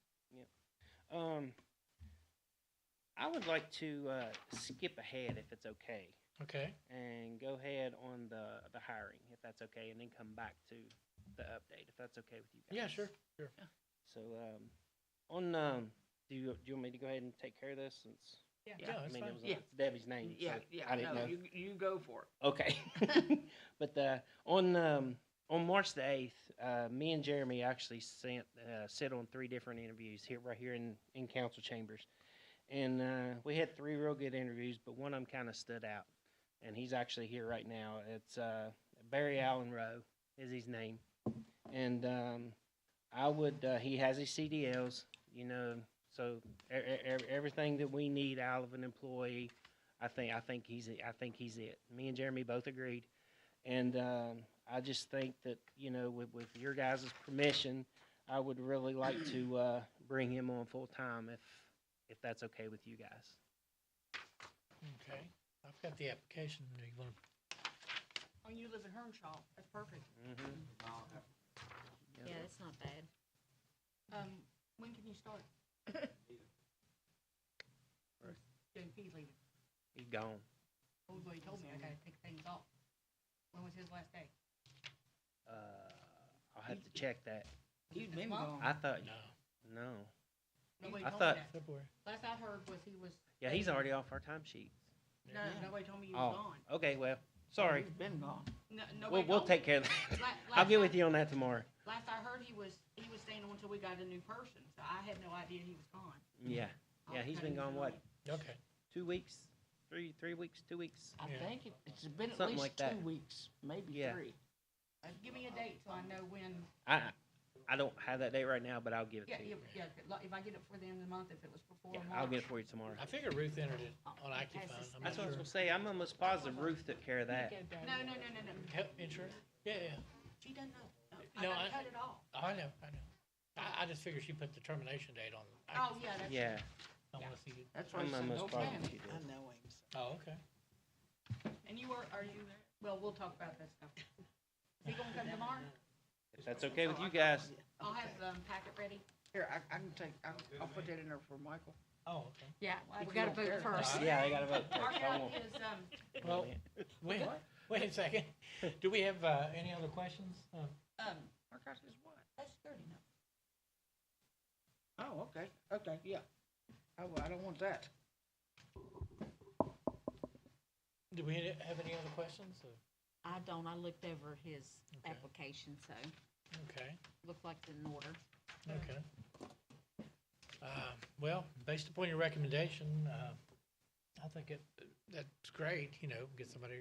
I would like to skip ahead if it's okay, Okay. and go ahead on the hiring if that's okay, and then come back to the update if that's okay with you guys. Yeah, sure. Sure. So, do you want me to go ahead and take care of this since? Yeah. Yeah, that's I mean, fine. it was Yeah. it's Debbie's name. so I didn't know. You go for it. Okay. But on March the 8th, me and Jeremy actually sit on 3 different interviews right here in council chambers. And we had 3 real good interviews, but one of them kind of stood out. And he's actually here right now. It's Barry Allen Rowe is his name. And he has his CDLs, so everything that we need out of an employee, I think he's it. Me and Jeremy both agreed. And I just think that, with your guys' permission, I would really like to bring him on full time if that's okay with you guys. Okay, I've got the application. Do you want Oh, you live in Hernshaw, that's perfect. Yeah, it's not bad. When can you start? JP leaving. He's gone. Oh, well, he told me I gotta take things off. When was his last day? I'll have to check that. He's This been month? gone. I thought, no, no. Nobody I told me thought- that. February? Last I heard was he was. Yeah, he's already off our timesheet. No, nobody told me he Oh, was gone. okay, well, sorry. He's been gone. No, We'll, nobody we'll told me. take care of that. La- I'll last get I- with you on that tomorrow. Last I heard, he was staying on until we got a new person, so I had no idea he was gone. Yeah, yeah, he's been gone, what, Okay, 2 weeks? 3 weeks, 2 weeks? I Yeah. think it's been at Something least like that. 2 weeks, maybe Yeah. 3. Give me a date so I know when, I don't have that date right now, but I'll give it yeah, to you. if I get it for the end of the month, if it was before Yeah, March. I'll get it for you tomorrow. I figure Ruth entered it on Has AccuFund. this I'm not That's what I was sure. gonna say, I'm almost positive Ruth took care of that. No, Health insurance? Yeah, yeah. she doesn't know. No, No, I- I cut it off. Oh, I know. I just figured she put the termination date on. Oh, yeah, that's. Yeah, I wanna see it. That's why I'm he said almost no positive panic. she I did. know him. So. Oh, okay. And are you, well, we'll talk about that stuff. Is he gonna come tomorrow? If that's okay with you guys. I'll have the packet ready. Here, I can take, I'll put that in there for Michael. Oh, okay. Yeah, If we you gotta don't care. vote first. Yeah, they gotta vote first. Mark I out won't- his, Well, wait a second. Do we have, any other questions? Mark out his what? that's 30 now. Oh, okay, yeah. I don't want that. Do we have any other questions? I don't, I looked over his Okay. application, so Okay, looked like it's in order. okay. Well, based upon your recommendation, I think that's great, get somebody,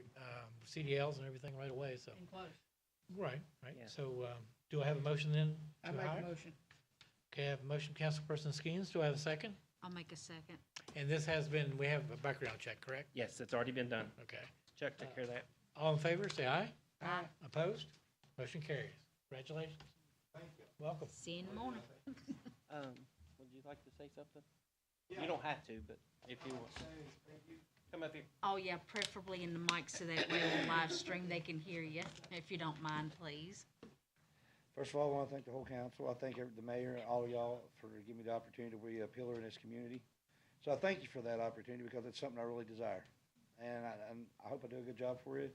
CDLs and everything right away, so. And close. Right. Yeah. So, do I have a motion then I to make hire? a motion. Okay, I have a motion, Councilperson Skeens. Do I have a second? I'll make a second. And this we have a background check, correct? Yes, it's already been done. Okay. Chuck took care of that. All in favor, say aye. Aye. Opposed? Motion carries. Congratulations. Welcome. See you in the morning. Would you like to say something? You don't have to, but if you want. Come up here. Oh, yeah, preferably in the mic so that way on live stream they can hear you, if you don't mind, please. First of all, I want to thank the whole council. I thank the mayor and all of y'all for giving me the opportunity to be a pillar in this community. So I thank you for that opportunity because it's something I really desire. And I hope I do a good job for you.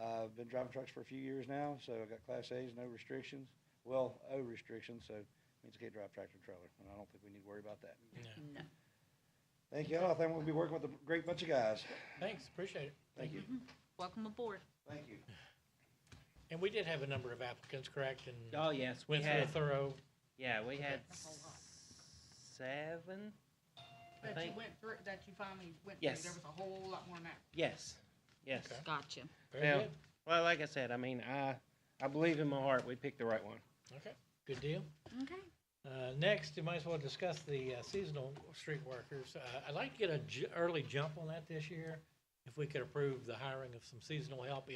I've been driving trucks for a few years now, so I got Class A's, no restrictions. Well, O restrictions, so it means I can't drive tractor and trailer, and I don't think we need to worry about that. No. Thank y'all. I think we'll be working with a great bunch of guys. Thanks, appreciate it. Thank you. Welcome aboard. Thank you. And we did have a number of applicants, correct? And Oh, yes, we went through a had, thorough, yeah, we had That's a lot. 7. I That you think- went through, that you finally went through, Yes. there was a whole lot more than that. Yes, yes. Okay. Gotcha. very Yeah. good. Well, like I said, I mean, I believe in my heart we picked the right one. Okay, good deal. Okay. Next, you might as well discuss the seasonal street workers. I'd like to get a early jump on that this year, if we could approve the hiring of some seasonal help,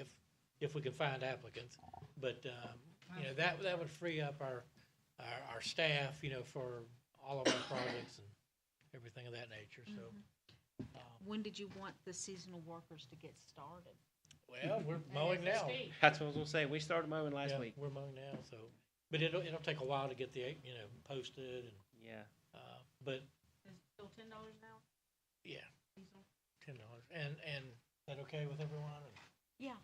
if we could find applicants. But, that would free up our staff, for all of our projects and everything of that nature, so. When did you want the seasonal workers to get started? Well, we're mowing now. ASAP. That's what I was gonna say. We started mowing last Yeah, week. we're mowing now, so, but it'll take a while to get the, posted and, Yeah. but, Is it still $10 an hour? yeah, Diesel? $10. And is that okay with everyone? Yeah.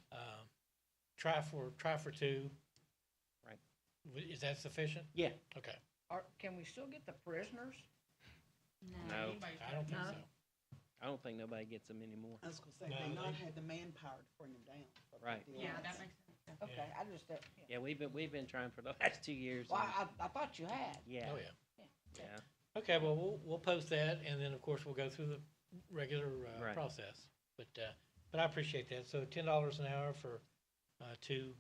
Try for 2. Right. Is that sufficient? Yeah. Okay, Can we still get the prisoners? No. Anybody's I don't think No. so. I don't think nobody gets them anymore. I was gonna say, No, they not they- had the manpower to bring them down. Right. Yeah, that makes sense. Okay, Yeah. I just, yeah. Yeah, we've been trying for the last 2 years. Well, and- I thought you had. Yeah. Oh, yeah. Yeah. Okay, well, we'll post that, and then, of course, we'll go through the regular Right. process. But I appreciate that. So $10 an hour for 2,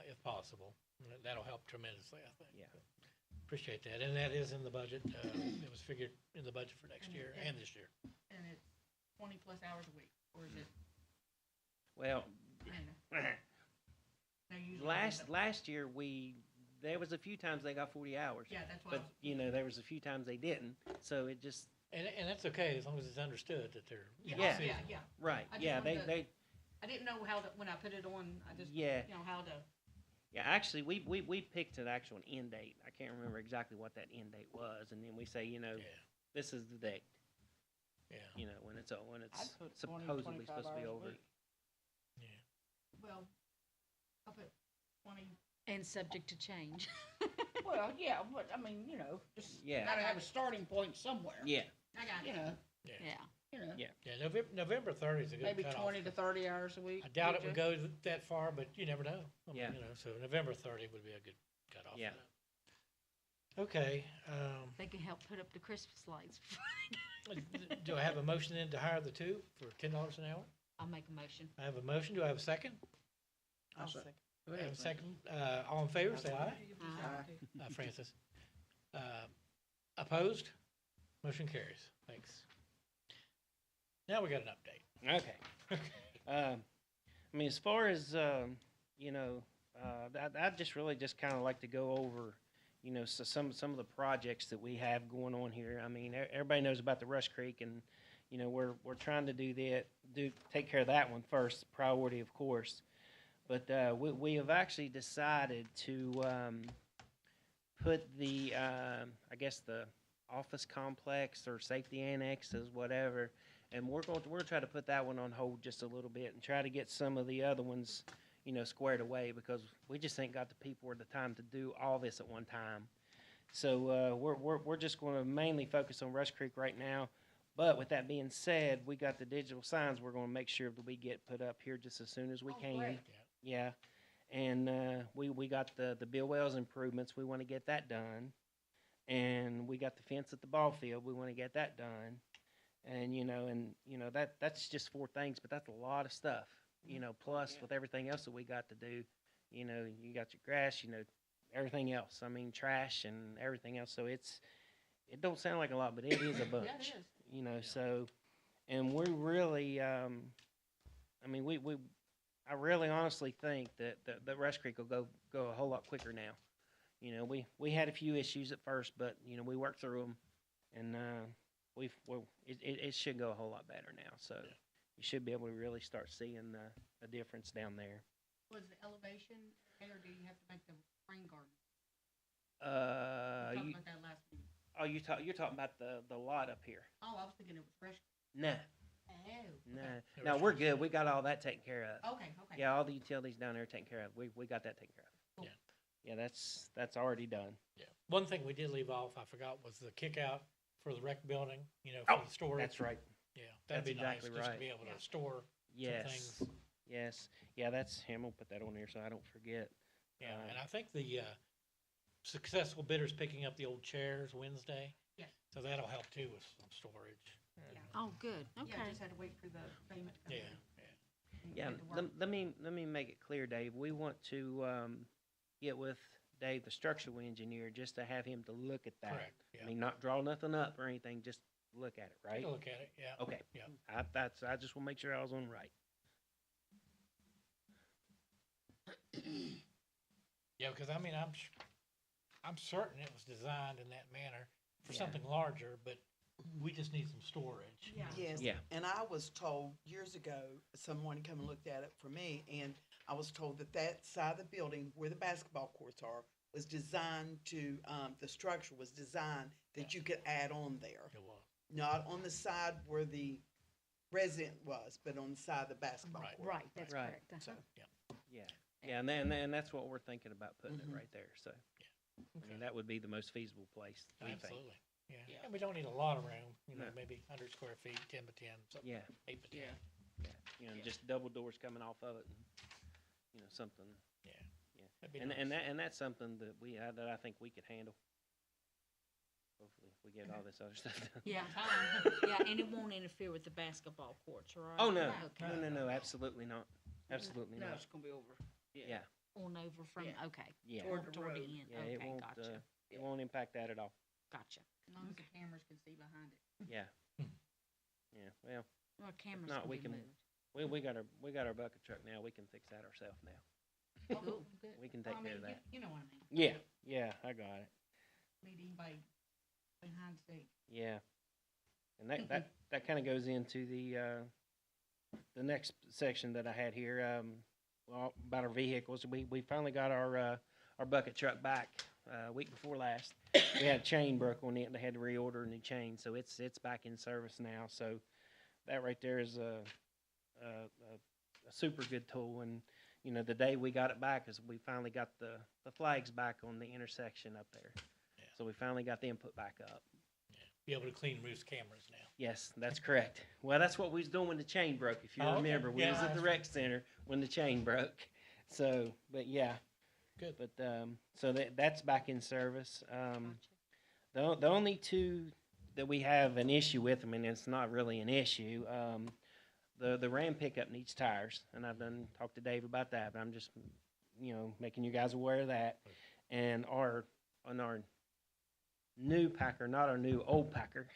if possible. And that'll help tremendously, I think. Yeah. Appreciate that. And that is in the budget. It was figured in the budget for next year and this year. And it's 20+ hours a week, or is it? Well, No, usually it's a- last year there was a few times they got 40 hours. Yeah, that's what I But, was, there was a few times they didn't. So it just, And that's okay, as long as it's understood that they're. Yeah, Yeah. yeah. Right, I just yeah, wanted to- they, I didn't know how to, when I put it on, I just, yeah. you know, how to, Yeah, actually, we picked an actual end date. I can't remember exactly what that end date was, and then we say, you know, Yeah, this is the date, yeah, you know, when it's I'd put 20, supposedly 25 supposed to be hours a over. week. yeah. well, I'll put 20, And subject to change. Well, yeah, but I mean, you know, just Yeah. gotta have a starting point somewhere. Yeah, I got You it. know, Yeah. you know, Yeah. Yeah, November 30 is a good maybe cutoff. 20 to 30 hours a week. I doubt it would would you? go that far, but you never know. I mean, Yeah. You know, so November 30 would be a good cutoff. for Yeah. that. Okay, They can help put up the Christmas lights. do I have a motion then to hire the two for $10 an hour? I'll make a motion. I have a motion. Do I have a second? I'll second. Do I have a second? All in favor, say aye. Aye. Francis. Opposed? Motion carries. Thanks. Now we got an update. okay. I mean, as far as, you know, I'd just really just kind of like to go over, you know, some of the projects that we have going on here. I mean, everybody knows about the Rush Creek, and you know, we're trying to take care of that one first, priority, of course. But we have actually decided to put the, I guess the office complex or safety annexes, whatever, and we're going to try to put that one on hold just a little bit and try to get some of the other ones, you know, squared away, because we just ain't got the people or the time to do all this at one time. So we're just going to mainly focus on Rush Creek right now. But with that being said, we got the digital signs we're going to make sure that we get put up here just as soon as we can. great. Yeah. And we got the Bill Wells improvements. We want to get that done. And we got the fence at the ball field. We want to get that done. And you know, that's just 4 things, but that's a lot of stuff. You know, plus with everything else that we got to do, you know, you got your grass, you know, everything else. I mean, trash and everything else. So it don't sound like a lot, but it is a bunch. Yeah, it is. You know, so, and we really, I mean, I really honestly think that Rush Creek will go a whole lot quicker now. You know, we had a few issues at first, but you know, we worked through them, and it should go a whole lot better now. So you should be able to really start seeing a difference down there. Was the elevation, or do you have to make the rain garden? We talked You, about that last week. oh, you're talking about the lot up here? Oh, I was thinking it was fresh. No, Oh. no, The no, we're restaurant's good. We got all that taken care of. Okay, okay. Yeah, all the utilities down there taken care of. We got that taken care of. Cool. Yeah. Yeah, that's already done. Yeah. One thing we did leave off, I forgot, was the kick out for the rec building, you know, for the storage. That's right. Yeah, that'd That's be nice, exactly just to right. be able Yeah. to store some Yes. things. Yes. Yeah, that's him. We'll put that on there so I don't forget. Yeah, and I think the successful bidders picking up the old chairs Wednesday. Yes. So that'll help too with some storage. Yeah. Oh, good. Yeah, Okay. just had to wait for the payment to come Yeah, in. yeah. and Yeah, get to work. let me make it clear, Dave. We want to get with Dave, the structural engineer, just to have him to look at that. Correct, yeah. I mean, not draw nothing up or anything, just look at it, right? Take a look at it, yeah. Okay. Yeah. I just want to make sure I was on right. Yeah, because I mean, I'm certain it was designed in that manner for Yeah. something larger, but we just need some storage. Yeah. Yes. Yeah. And I was told years ago, someone come and looked at it for me, and I was told that side of the building where the basketball courts are was designed to, the structure was designed that you could add on there. It was. Not on the side where the resident was, but on the side of the basketball Right. court. Right, that's Right. correct. Uh-huh. So, Yeah. Yeah, and that's what we're thinking about putting Mhm. it right there. So, I Okay. mean, that would be the most feasible place. we think. Absolutely, yeah. Yeah. And we don't need a lot of room, you know, No. maybe 100 square feet, 10 by 10, something, Yeah. 8 by 10. Yeah. You know, Yeah. just double doors coming off of it, and you know, something. Yeah. Yeah. That'd be And nice. that's something that that I think we could handle. Hopefully, if we get all this other stuff done. Yeah, Time. yeah, and it won't interfere with the basketball courts, right? Oh no, Okay. no, absolutely not, absolutely no, not. it's gonna be over. Yeah, On over from, Yeah. okay. yeah, Toward the Toward the road. end. yeah. It Okay, won't. gotcha, It won't impact that at all. gotcha. As long as the cameras can see behind it. Yeah. Hmm. Yeah. Well, Well, cameras not, can we be can- moved. we got our bucket truck now. We can fix that ourselves now. Cool, good. We can take I care mean, of that. you know what I mean. Yeah, I got it. Need anybody behind the scenes. Yeah. And that kind of goes into the next section that I had here, well, about our vehicles. We finally got our bucket truck back, week before last. We had a chain broke on it, and they had to reorder a new chain, so it's back in service now. So that right there is a super good tool. And, you know, the day we got it back is we finally got the flags back on the intersection up there. Yeah. So we finally got them put back up. Be able to clean Ruth's cameras now. Yes, that's correct. Well, that's what we was doing when the chain broke, if you Oh, okay. remember. We Yeah, was at the rec center when the chain broke. So, but yeah. Good. But, so that's back in service. The only two that we have an issue with, I mean, it's not really an issue. The Ram pickup needs tires, and I've done talked to Dave about that, but I'm just, you know, making you guys aware of that. And our new Packer, not our new old Packer,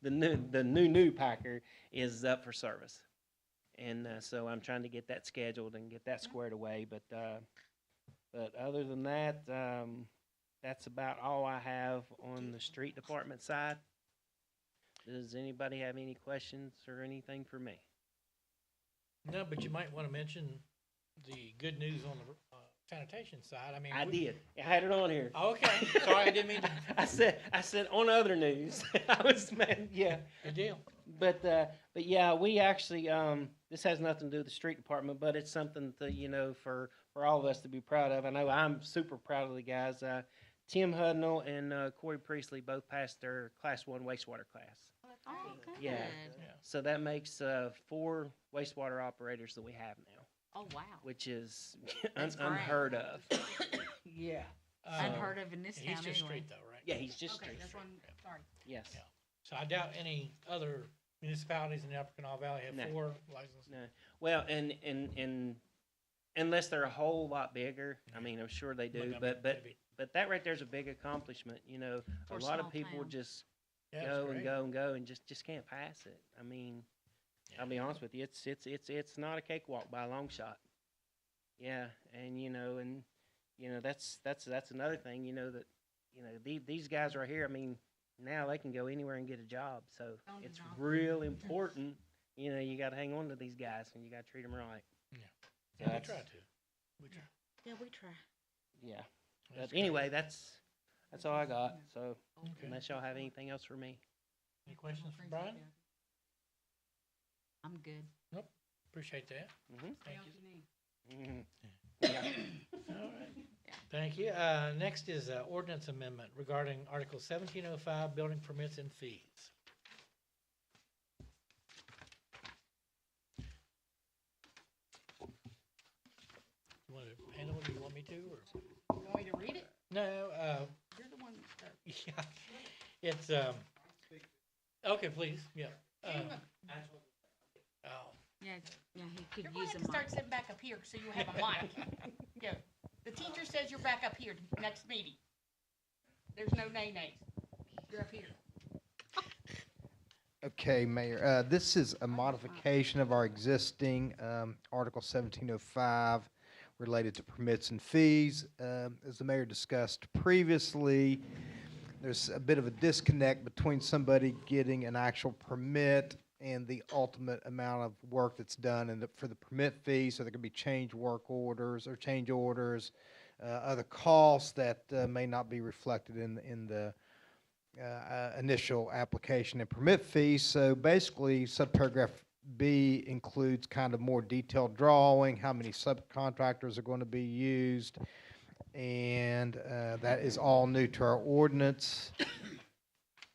the new Packer is up for service. And so I'm trying to get that scheduled and get that squared away. But other than that, that's about all I have on the street department side. Does anybody have any questions or anything for me? No, but you might want to mention the good news on the sanitation side. I mean, I did. I had it on here. Okay, sorry, I didn't mean to. I said on other news. I was mad. Yeah. Good deal. But yeah, we actually this has nothing to do with the street department, but it's something to, you know, for all of us to be proud of. I know I'm super proud of the guys. Tim Hudnall and Corey Priestley both passed their Class 1 wastewater class. Oh, good. Yeah. So that makes 4 wastewater operators that we have now, Oh, wow. which is That's great. unheard of. Yeah. Unheard of in this He's town just anyway. street though, right? Yeah, he's just Okay, straight. that's one, sorry. Yes. Yeah. So I doubt any other municipalities in the Upper Canal Valley have No. 4 licenses. No. Well, and unless they're a whole lot bigger, I mean, I'm sure they do, but maybe. that right there's a big accomplishment. You know, For a a lot of small people town. just Yeah, go that's and great. go and go and just can't pass it. I mean, I'll be honest with you, it's not a cakewalk by a long shot. Yeah, and you know, that's another thing. You know that, you know, these guys right here. I mean, now they can go anywhere and get a job. So Found a it's job. real important. You know, you got to hang on to these guys and you got to treat them right. Yeah. So Yeah, we that's- try to. We try. Yeah, we try. Yeah. That's But great. anyway, that's all I got. So Okay. unless y'all have anything else for me. Any questions for Brian? I'm good. Appreciate that. Mhm. Thank you. Mhm. All right. Thank you. Next is ordinance amendment regarding Article 1705, building permits and fees. You want to handle it, or you want me to, or? You want me to read it? No, You're the one that. yeah, it's, okay, please, yeah. Oh, Yeah, yeah, he could You're gonna use have a to start mic. sitting back up here so you have a mic. Yeah, the teacher says you're back up here next meeting. There's no nay-nays. You're up here. Okay, Mayor, this is a modification of our existing Article 1705 related to permits and fees. As the mayor discussed previously, there's a bit of a disconnect between somebody getting an actual permit and the ultimate amount of work that's done and for the permit fee. So there could be change orders, other costs that may not be reflected in the initial application and permit fees. So basically, subparagraph B includes kind of more detailed drawing, how many subcontractors are going to be used, and that is all new to our ordinance.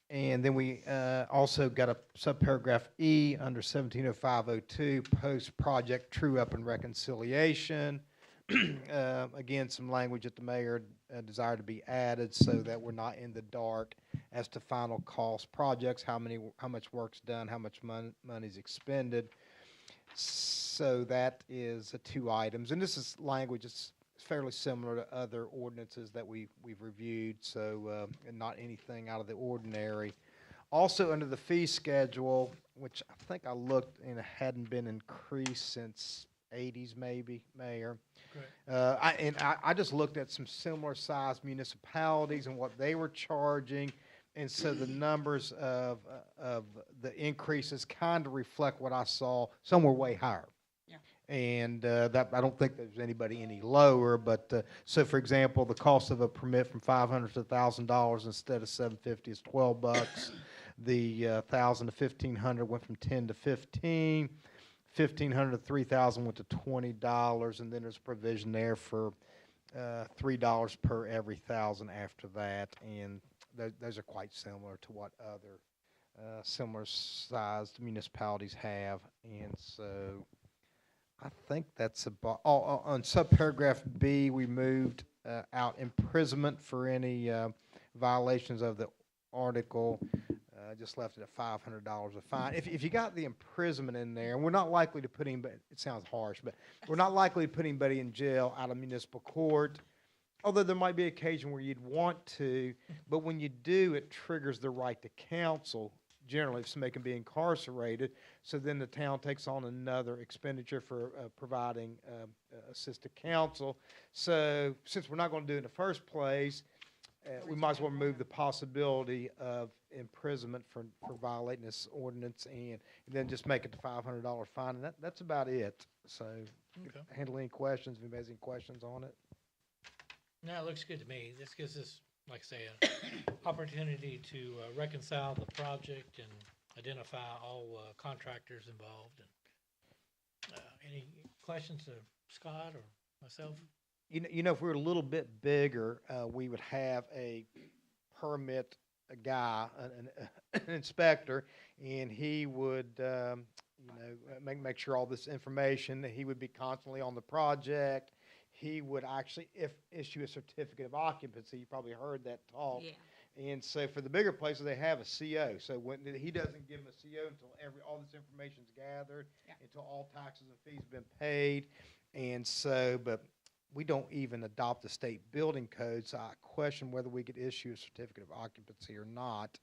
And then we also got a subparagraph E under 170502, post-project true-up and reconciliation. Again, some language that the mayor desired to be added so that we're not in the dark as to final cost projects, how much work's done, how much money's expended. So that is 2 items, and this is language that's fairly similar to other ordinances that we've reviewed, so and not anything out of the ordinary. Also, under the fee schedule, which I think I looked and it hadn't been increased since 80s maybe, Mayor. I just looked at some similar sized municipalities and what they were charging And so the numbers of the increases kind of reflect what I saw, somewhere way higher. Yeah. And that, I don't think there's anybody any lower, but, so for example, the cost of a permit from $500 to $1,000 instead of $750 is $12. The 1,000 to 1,500 went from 10 to 15. 1,500 to 3,000 went to $20, and then there's a provision there for $3 per every 1,000 after that, and those are quite similar to what other similar sized municipalities have, and so I think that's about, on subparagraph B, we moved out imprisonment for any violations of the article. Just left it at $500 a fine. If you got the imprisonment in there, and we're not likely to put anybody, it sounds harsh, but we're not likely to put anybody in jail out of municipal court, although there might be an occasion where you'd want to, but when you do, it triggers the right to counsel, generally, if somebody can be incarcerated, so then the town takes on another expenditure for providing assisted counsel. So since we're not going to do it in the first place, we might as well remove the possibility of imprisonment for violating this ordinance, and then just make it the $500 fine, and that's about it. So, Okay. handle any questions, if anybody has any questions on it. No, it looks good to me. This gives us, like I say, an opportunity to reconcile the project and identify all contractors involved. And any questions to Scott or myself? You know, if we were a little bit bigger, we would have a permit, a guy, an inspector, and he would, make sure all this information, he would be constantly on the project. He would actually, issue a certificate of occupancy. You probably heard that talk. Yeah. And so for the bigger places, they have a CO. So when he doesn't give them a CO until all this information's gathered, Yeah. until all taxes and fees have been paid. And so, but we don't even adopt the state building code, so I question whether we could issue a certificate of occupancy or not.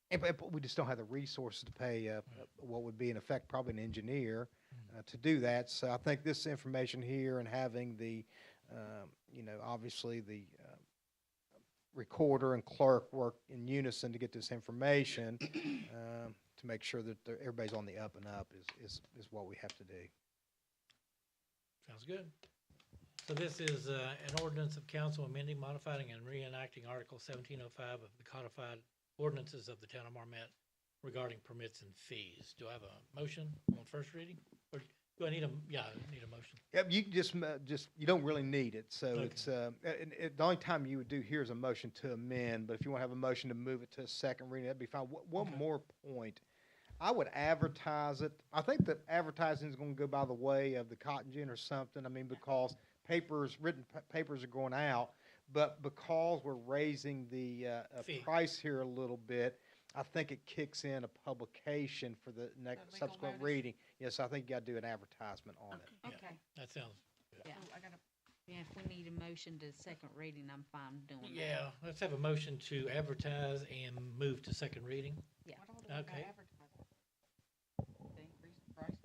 But we just don't have the resources to pay what would be in effect probably an engineer to do that. So I think this information here and having the, obviously the recorder and clerk work in unison to get this information to make sure that everybody's on the up and up is what we have to do. Sounds good. So this is an ordinance of council amending, modifying, and reenacting Article 1705 of the codified ordinances of the town of Marmet regarding permits and fees. Do I have a motion on first reading? Or do I need a motion? Yep, you can just, you don't really need it, so Okay. it's, the only time you would do here is a motion to amend, but if you want to have a motion to move it to a second reading, that'd be fine. One Okay. more point. I would advertise it. I think that advertising is going to go by the way of the cotton gin or something. I mean, because written papers are going out, but because we're raising the Fee. price here a little bit, I think it kicks in a publication for the next legal subsequent notice? reading. Yes, I think you got to do an advertisement on it. Yeah. Okay. That sounds, Yeah. Oh, I gotta, Yeah, if we need a motion to second reading, I'm fine doing that. yeah, let's have a motion to advertise and move to second reading. Yeah. what all do we gotta Okay. advertise? The increase in price?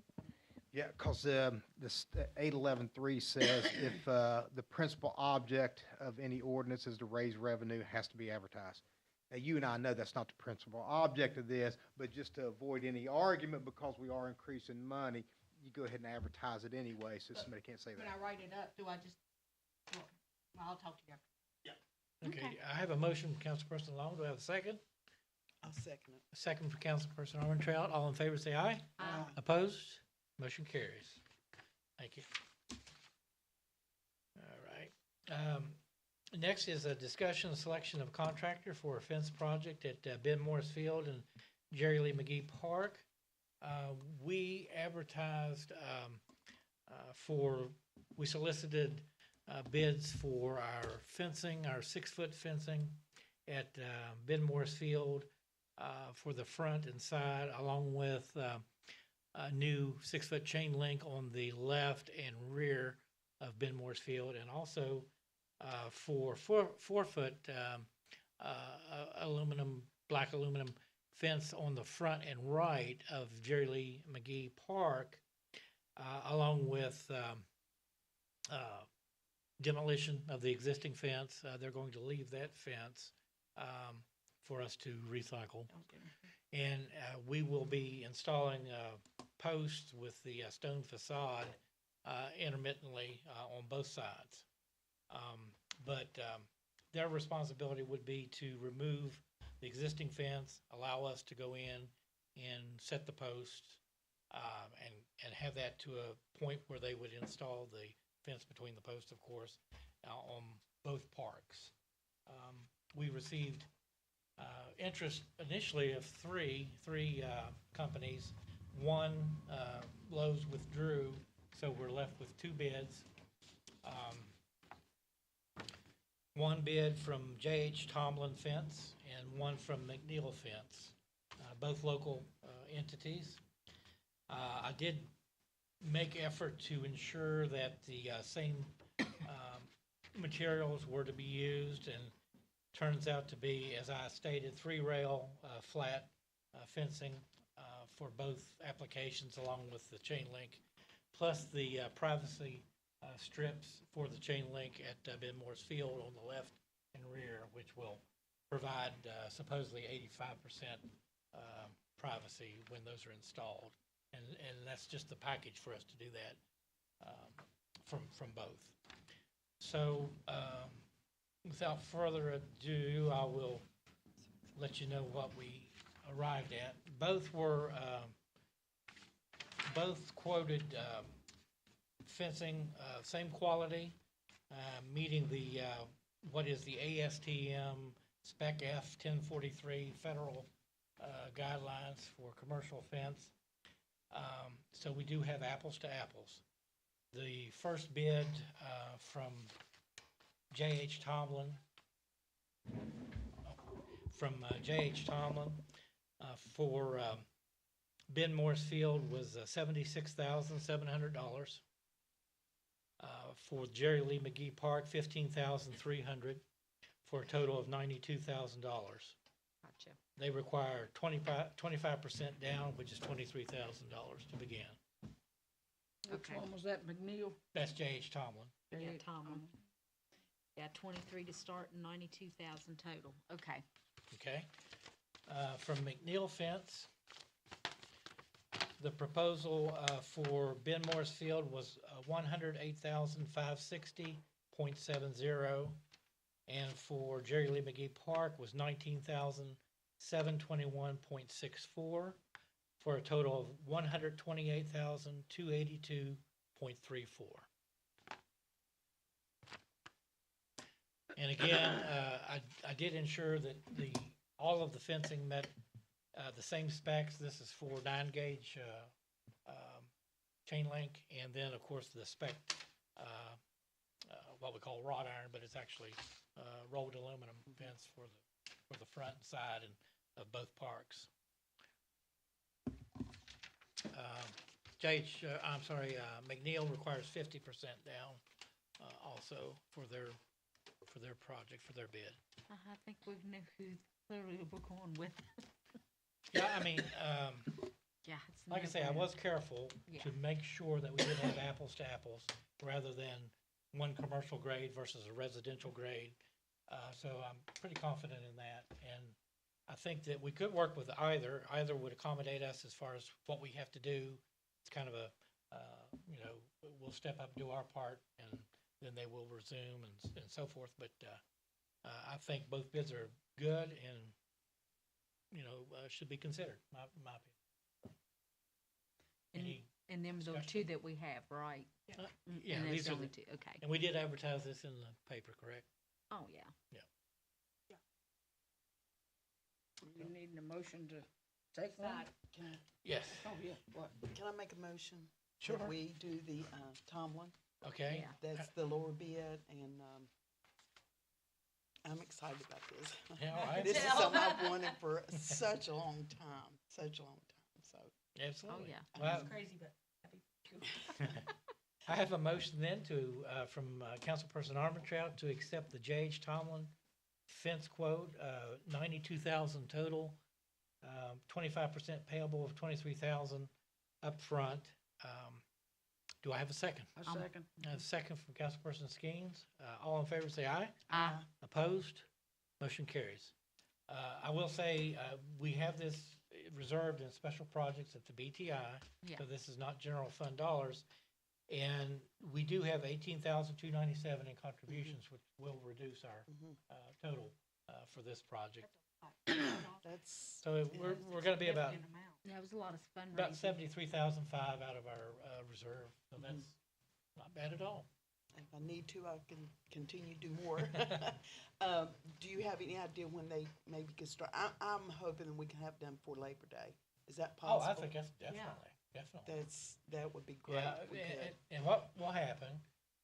Yeah, because this 811.3 says if the principal object of any ordinance is to raise revenue, it has to be advertised. Now, you and I know that's not the principal object of this, but just to avoid any argument, because we are increasing money, you go ahead and advertise it anyway, so somebody can't say When that. I write it up, do I just, well, I'll talk to you after. Okay, I have a motion from Councilperson Long. Do I have a second? I'll second it. A second for Councilperson Armentrout. All in favor, say aye. Aye. Opposed? Motion carries. Thank you. All right. Next is a discussion and selection of contractor for a fence project at Ben Morris Field and Jerry Lee McGee Park. We advertised we solicited bids for our fencing, our 6-foot fencing at Ben Morris Field for the front and side, along with a new 6-foot chain link on the left and rear of Ben Morris Field, and also for 4-foot black aluminum fence on the front and right of Jerry Lee McGee Park, along with demolition of the existing fence. They're going to leave that fence for us to recycle. And we will be installing posts with the stone facade intermittently on both sides. But their responsibility would be to remove the existing fence, allow us to go in and set the posts, and have that to a point where they would install the fence between the posts, of course, on both parks. We received interest initially of three companies. One, Lowe's withdrew, so we're left with two bids. One bid from J.H. Tomlin Fence and one from McNeil Fence, both local entities. I did make effort to ensure that the same materials were to be used, and turns out to be, as I stated, 3-rail flat fencing for both applications, along with the chain link, plus the privacy strips for the chain link at Ben Moore's Field on the left and rear, which will provide supposedly 85% privacy when those are installed. And that's just the package for us to do that from both. So without further ado, I will let you know what we arrived at. Both were both quoted fencing, same quality, meeting the what is the ASTM Spec F 1043 federal guidelines for commercial fence. So we do have apples to apples. The first bid from J.H. Tomlin, for Ben Moore's Field was $76,700. For Jerry Lee McGee Park, $15,300, for a total of $92,000. Gotcha. They require 25% down, which is $23,000 to begin. Which Okay. one was that, McNeil? That's J.H. Tomlin. Yeah, Tomlin. Yeah, 23 to start and 92,000 total. Okay. Okay. From McNeil Fence, the proposal for Ben Moore's Field was $108,560.70, and for Jerry Lee McGee Park was $19,721.64, for a total of $128,282.34. And again, I did ensure that all of the fencing met the same specs. This is for 9-gauge chain link, and then, of course, the spec, what we call wrought iron, but it's actually rolled aluminum fence for the front and side of both parks. McNeil requires 50% down also for their project, for their bid. I think we know who clearly we're going with. Yeah, I mean, Yeah, it's like I say, I no-brainer. was careful Yeah. to make sure that we did have apples to apples, rather than one commercial grade versus a residential grade. So I'm pretty confident in that, and I think that we could work with either. Either would accommodate us as far as what we have to do. It's kind of a, we'll step up, do our part, and then they will resume and so forth. But I think both bids are good and, should be considered, my opinion. And, Any and them are the discussion? two that we have, right? yeah, And that's these the are only the, two, okay. and we did advertise this in the paper, correct? Oh, yeah. You need a motion to take one? Yes. Oh, yeah, what? Can I make a motion? Sure. That we do the, Tomlin, Okay. Yeah. that's the lower bid, and, I'm excited about this. Yeah, all right. This is something I've wanted for such a long time, so. Absolutely. Oh, yeah. Well, Crazy, but happy. I have a motion then from Councilperson Armentrout to accept the J.H. Tomlin fence quote, $92,000 total, 25% payable of $23,000 upfront. Do I have a second? A second. I have a second from Councilperson Skeens. All in favor say aye. Aye. Opposed? Motion carries. I will say, we have this reserved in special projects at the BTI. Yeah. So this is not general fund dollars. And we do have 18,297 in contributions, which will reduce our, total, for this project. That's, So we're gonna be about, That was a lot of about fundraising. 73,005 out of our, reserve. So that's not bad at all. if I need to, I can continue to do more. Do you have any idea when they maybe could start? I'm hoping that we can have it done before Labor Day. Is that Oh, possible? I think that's definitely. That would be great. Yeah, if we could. and what will happen,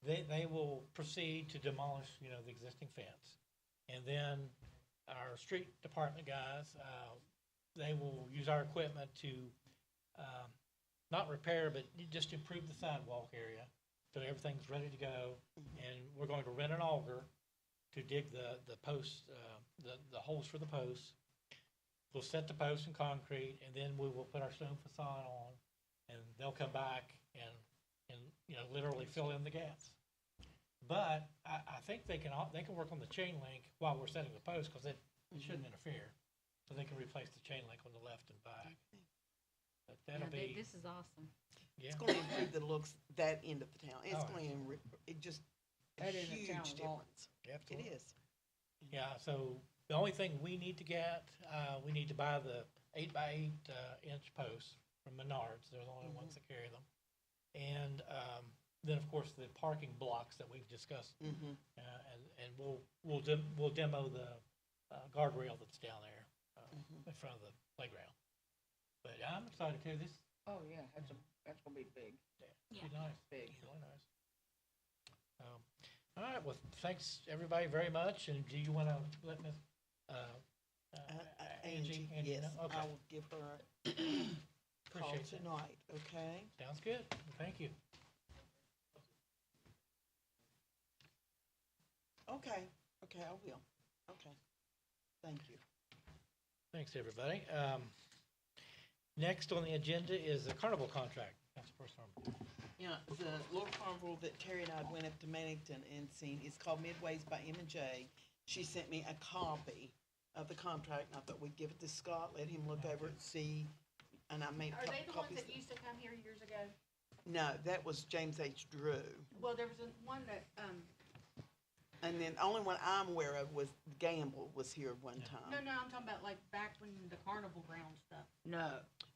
they will proceed to demolish, the existing fence. And then our street department guys, they will use our equipment to, not repair, but just improve the sidewalk area. So everything's ready to go, and we're going to rent an auger to dig the posts, the holes for the posts. We'll set the posts in concrete, and then we will put our stone facade on, and they'll come back and literally fill in the gaps. But I think they can work on the chain link while we're setting the post, because it shouldn't interfere. So they can replace the chain link on the left and back. But that'll be, This is awesome. yeah. It's gonna improve the looks, that end of the town. It's Oh, gonna, it just, a That is a town huge hall. difference. It Absolutely. is. Yeah, so the only thing we need to get, we need to buy the 8x8 inch posts from Menards. They're the only ones that carry them. And then, of course, the parking blocks that we've discussed. Mm-hmm. And we'll demo the guardrail that's down there in front of the playground. But I'm excited too. This Oh, yeah, that's gonna be big. is nice. Big. Really nice. All right, well, thanks, everybody, very much. And do you want to let Ms. Angie, Angie yes, know? Okay, I will give her a call appreciate that. tonight, okay? Sounds good. Thank you. Okay, I will. Okay, thank you. Thanks, everybody. Next on the agenda is the carnival contract. Councilperson Harmon. Yeah, the little carnival that Terry and I went up to Mannington and seen, it's called Midways by M&J. She sent me a copy of the contract, and I thought we'd give it to Scott, let him look over it, see, and I made a Are they couple the ones copies. that used to come here years ago? No, that was James H. Drew. Well, there was one that, And then the only one I'm aware of was Gamble was here one no, time. I'm talking about like back when the carnival ground stuff. No,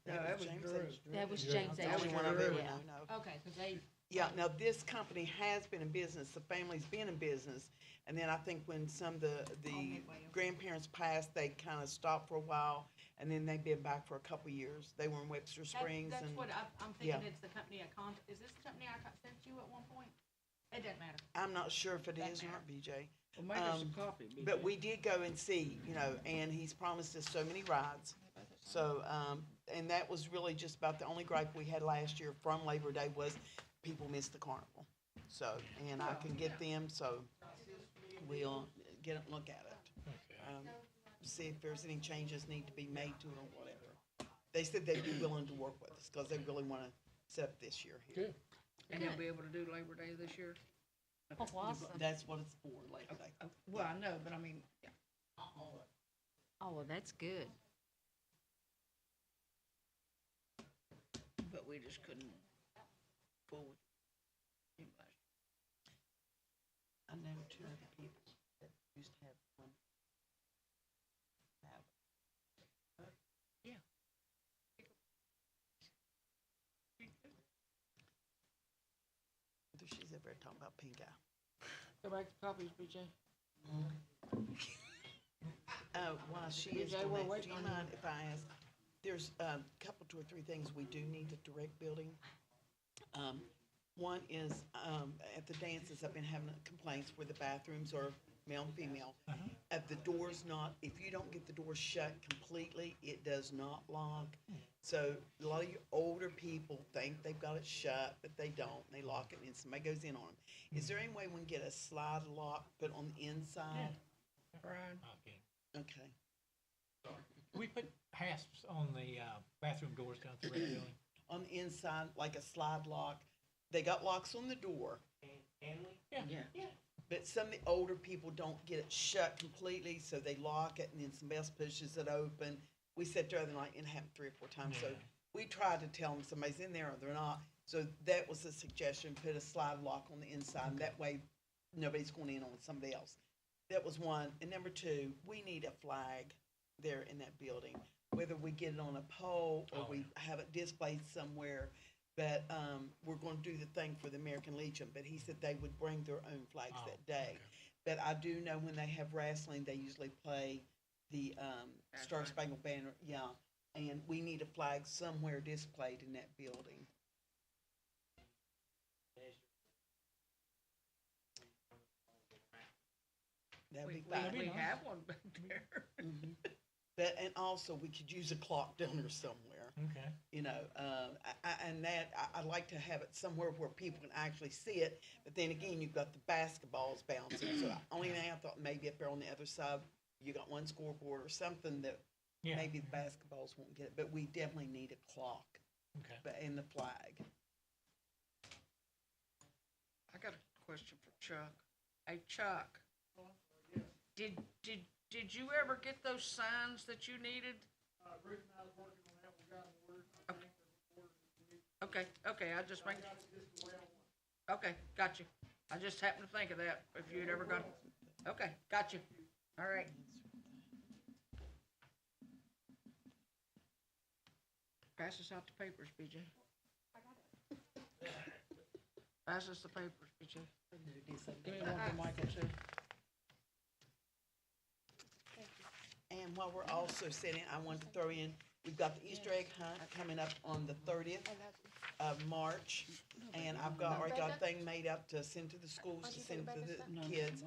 that was James Drew. H. Drew. That was Yeah. James The H. only one I've ever Yeah. known of. Okay, cause they, Yeah, now this company has been in business, the family's been in business, and then I think when some of the Midway. grandparents passed, they kind of stopped for a while, and then they've been back for a couple years. They were in Webster Springs that's and, what I'm yeah. thinking it's the company is this the company I sent you at one point? It doesn't matter. I'm not sure if it Doesn't is or not, BJ. Well, make us a Um, copy. But we did go and see, and he's promised us so many rides. So, and that was really just about the only gripe we had last year from Labor Day was people missed the carnival. So, and I can get them, so we'll get a look at it. Okay. See if there's any changes need to be made to it or whatever. They said they'd be willing to work with us, cause they really wanna set up this year here. Good. And they'll be able to do Labor Day this year? Oh, awesome. That's what it's for, Labor Day. Well, I know, but I mean, yeah. Oh, well, that's good. But we just couldn't forward. I know two other people that used to have one. She's over there talking about pink eye. Go back to copies, BJ. While she is BJ, doing we're that, do waiting you on you. mind if I ask, there's a couple, 2 or 3 things we do need at the rec building. One is, at the dances, I've been having complaints where the bathrooms are male and female. If the door's not, if you don't get the door shut completely, it does not lock. So a lot of you older people think they've got it shut, but they don't. They lock it and somebody goes in on them. Is there any way we can get a slide lock put on the inside? Brian? Okay. Okay. Can we put hasps on the bathroom doors down at the rec building? On the inside, like a slide lock. They got locks on the door. Yeah. Yeah. But some of the older people don't get it shut completely, so they lock it and then somebody else pushes it open. We sat there the other night and it happened 3 or 4 times, so Yeah. we tried to tell them somebody's in there or they're not. So that was a suggestion, put a slide lock on the inside, and that way nobody's going in on somebody else. That was one. And number two, we need a flag there in that building, whether we get it on a pole or Oh, we have it displayed somewhere. But, we're gonna do the thing for the American Legion, but he said they would bring their own flags Oh, that day. okay. But I do know when they have wrestling, they usually play the, Star Spangled Banner, yeah. And we need a flag somewhere displayed in that building. That'd be fine. We have one back there. Mhm. But, and also, we could use a clock down there somewhere, Okay. you know, I'd like to have it somewhere where people can actually see it, but then again, you've got the basketballs bouncing, so only thing I thought maybe up there on the other side, you got one scoreboard or something that Yeah. maybe the basketballs won't get it, but we definitely need a clock, Okay. but, and the flag. I got a question for Chuck. Hey, Chuck. Did you ever get those signs that you needed? Ruth and I was working on that, we got them ordered. Okay, I just make, okay, got you. I just happened to think of that, if you'd ever got, okay, got you. All right. Pass us out the papers, BJ. Pass us the papers, BJ. Give me one for Michael too. And while we're also sitting, I wanted to throw in, we've got the Easter egg hunt coming up on the 30th of March. And I've already got a thing made up to send to the schools, to send to the kids.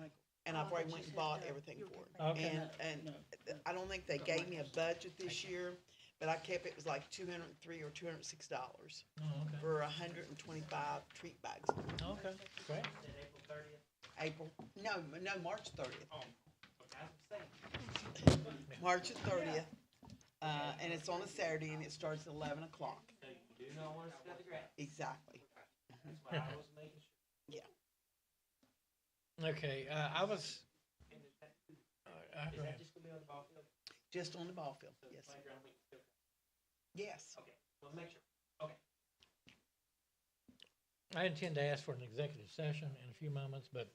And I've already went and bought everything for it. Okay. And I don't think they gave me a budget this year, but I kept, it was like $203 or $206 Oh, okay. for 125 treat bags. Okay, great. March 30th. March the 30th, and it's on a Saturday, and it starts at 11 o'clock. Exactly. Yeah. Okay, I was. Go ahead. Just on the ball field, yes. Sir. Yes. I intend to ask for an executive session in a few moments, but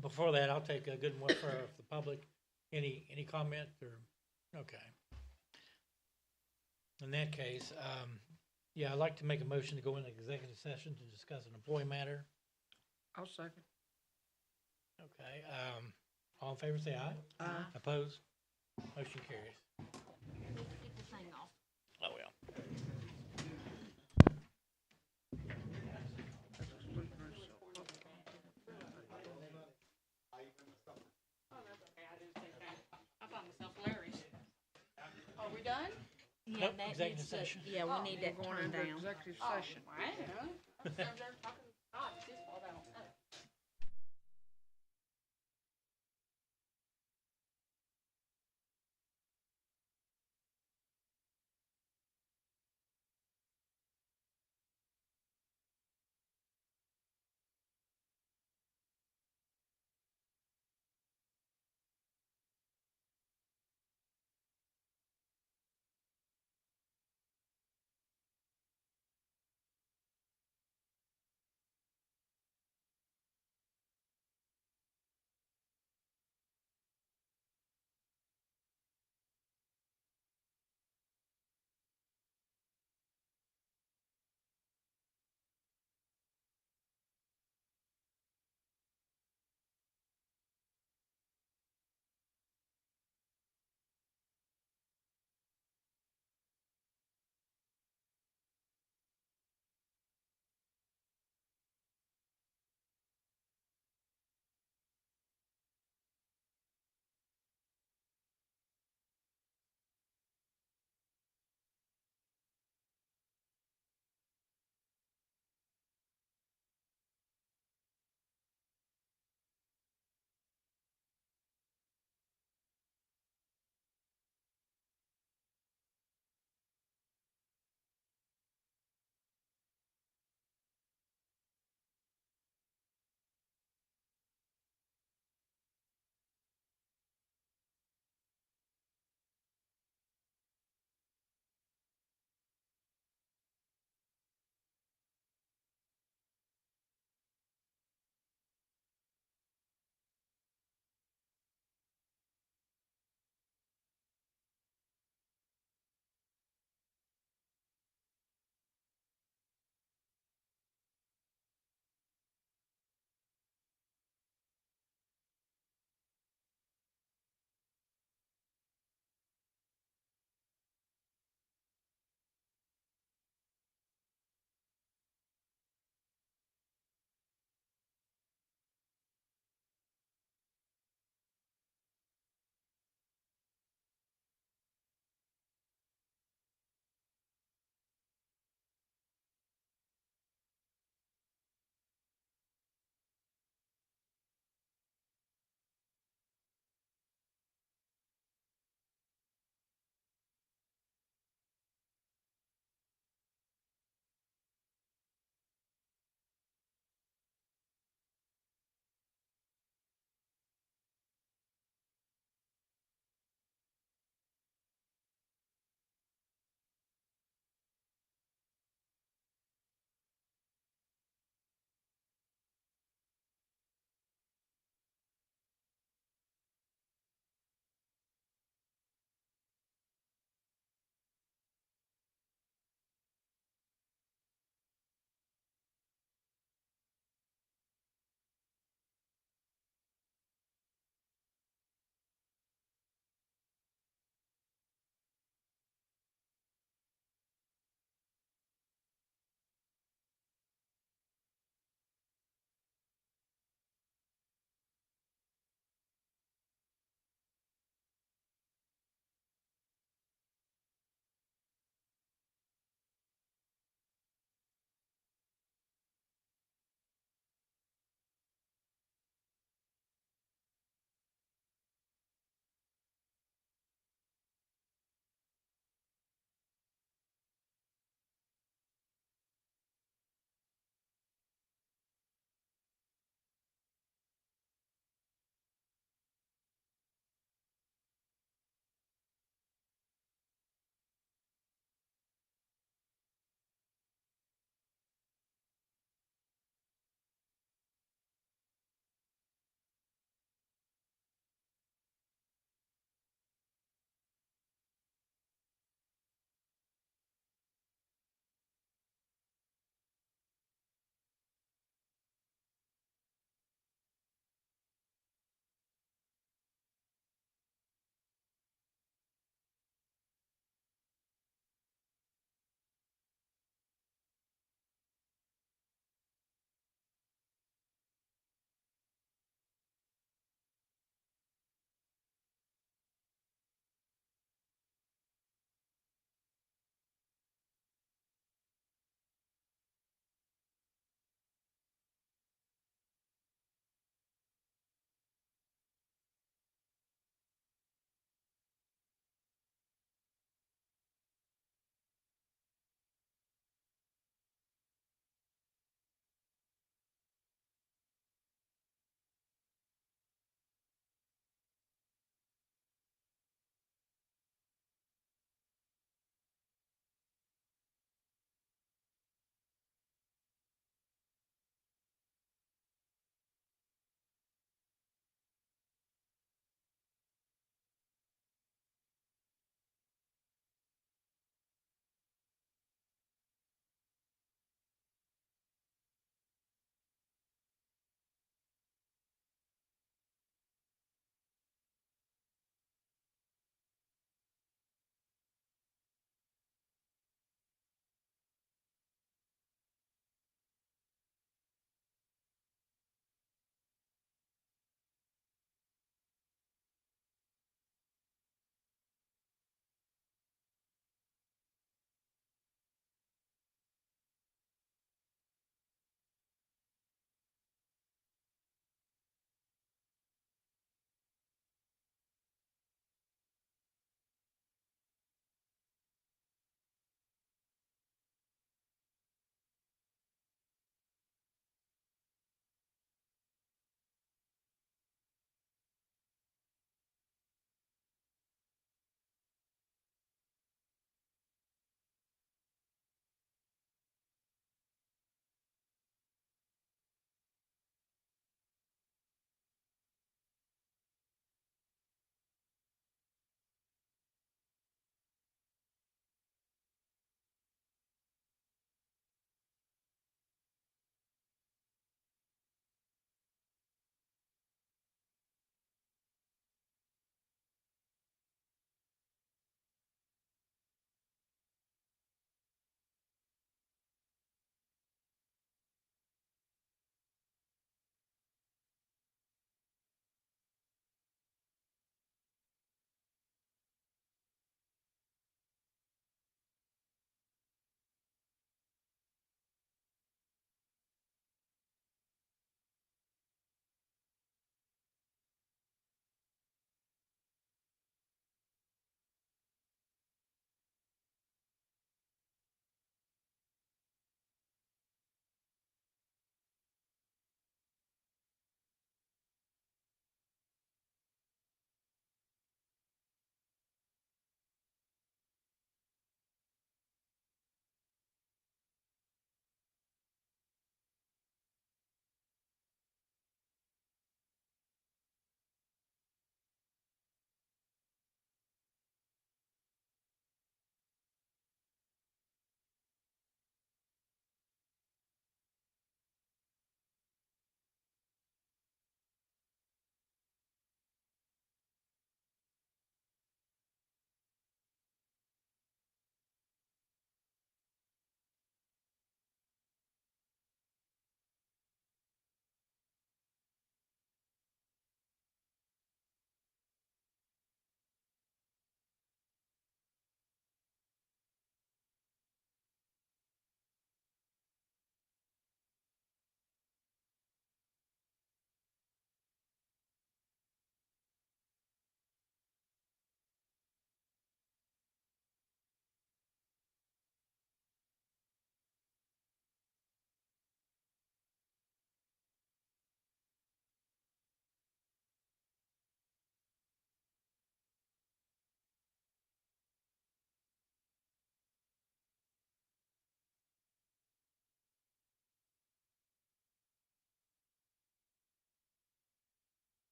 before that, I'll take a good one for the public. Any comment or, okay. In that case, yeah, I'd like to make a motion to go into executive session to discuss an employee matter. I'll second. Okay, all in favor, say aye. Aye. Opposed? Motion carries. Get the thing off. Oh, well. I found myself Larry's. Are we done? Yeah, Nope, that executive needs to, session. yeah, we need that Going turned into down. executive Oh, session. I didn't know. I'm sitting there talking, God, it's his fault, I don't know.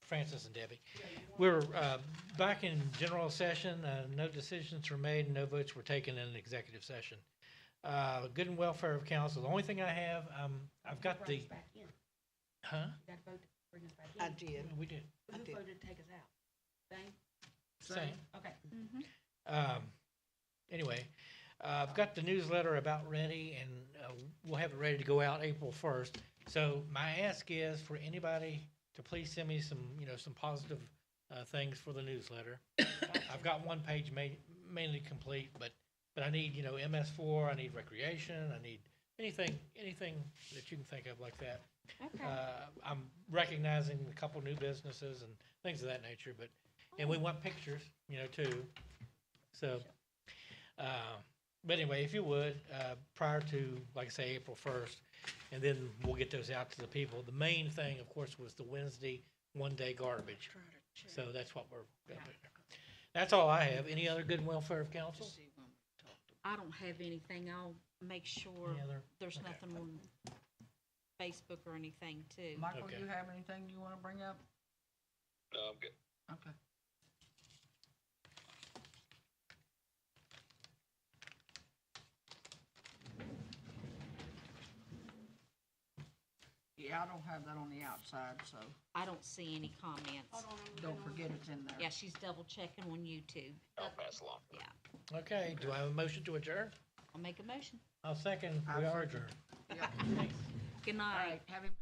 Francis and Debbie. We're back in general session. No decisions were made and no votes were taken in executive session. Good and welfare of council. The only thing I have, I've got the, Back in. huh? You gotta vote to bring us back in. I did. We did. Who did. voted to take us out? Thing? Same. Okay. Anyway, I've got the newsletter about ready, and we'll have it ready to go out April 1st. So my ask is for anybody to please send me some, some positive things for the newsletter. I've got one page mainly complete, but I need, MS4, I need recreation, I need anything that you can think of like that. Okay. I'm recognizing a couple new businesses and things of that nature, and we want pictures, too. So, but anyway, if you would, prior to, like I say, April 1st, and then we'll get those out to the people. The main thing, of course, was the Wednesday one-day garbage. So that's what we're gonna do. That's all I have. Any other good and welfare of council? I don't have anything. I'll make sure Any other? there's Okay. nothing on Facebook or anything too. Michael, Okay. you have anything you wanna bring up? No, I'm good. Okay. Yeah, I don't have that on the outside, so I don't see any comments. don't forget it's in there. Yeah, she's double checking on YouTube. I'll pass along. Yeah, Okay, do I have a motion to adjourn? I'll make a motion. I'll second. We are adjourned. Yeah. Thanks. Good All night. right, have him.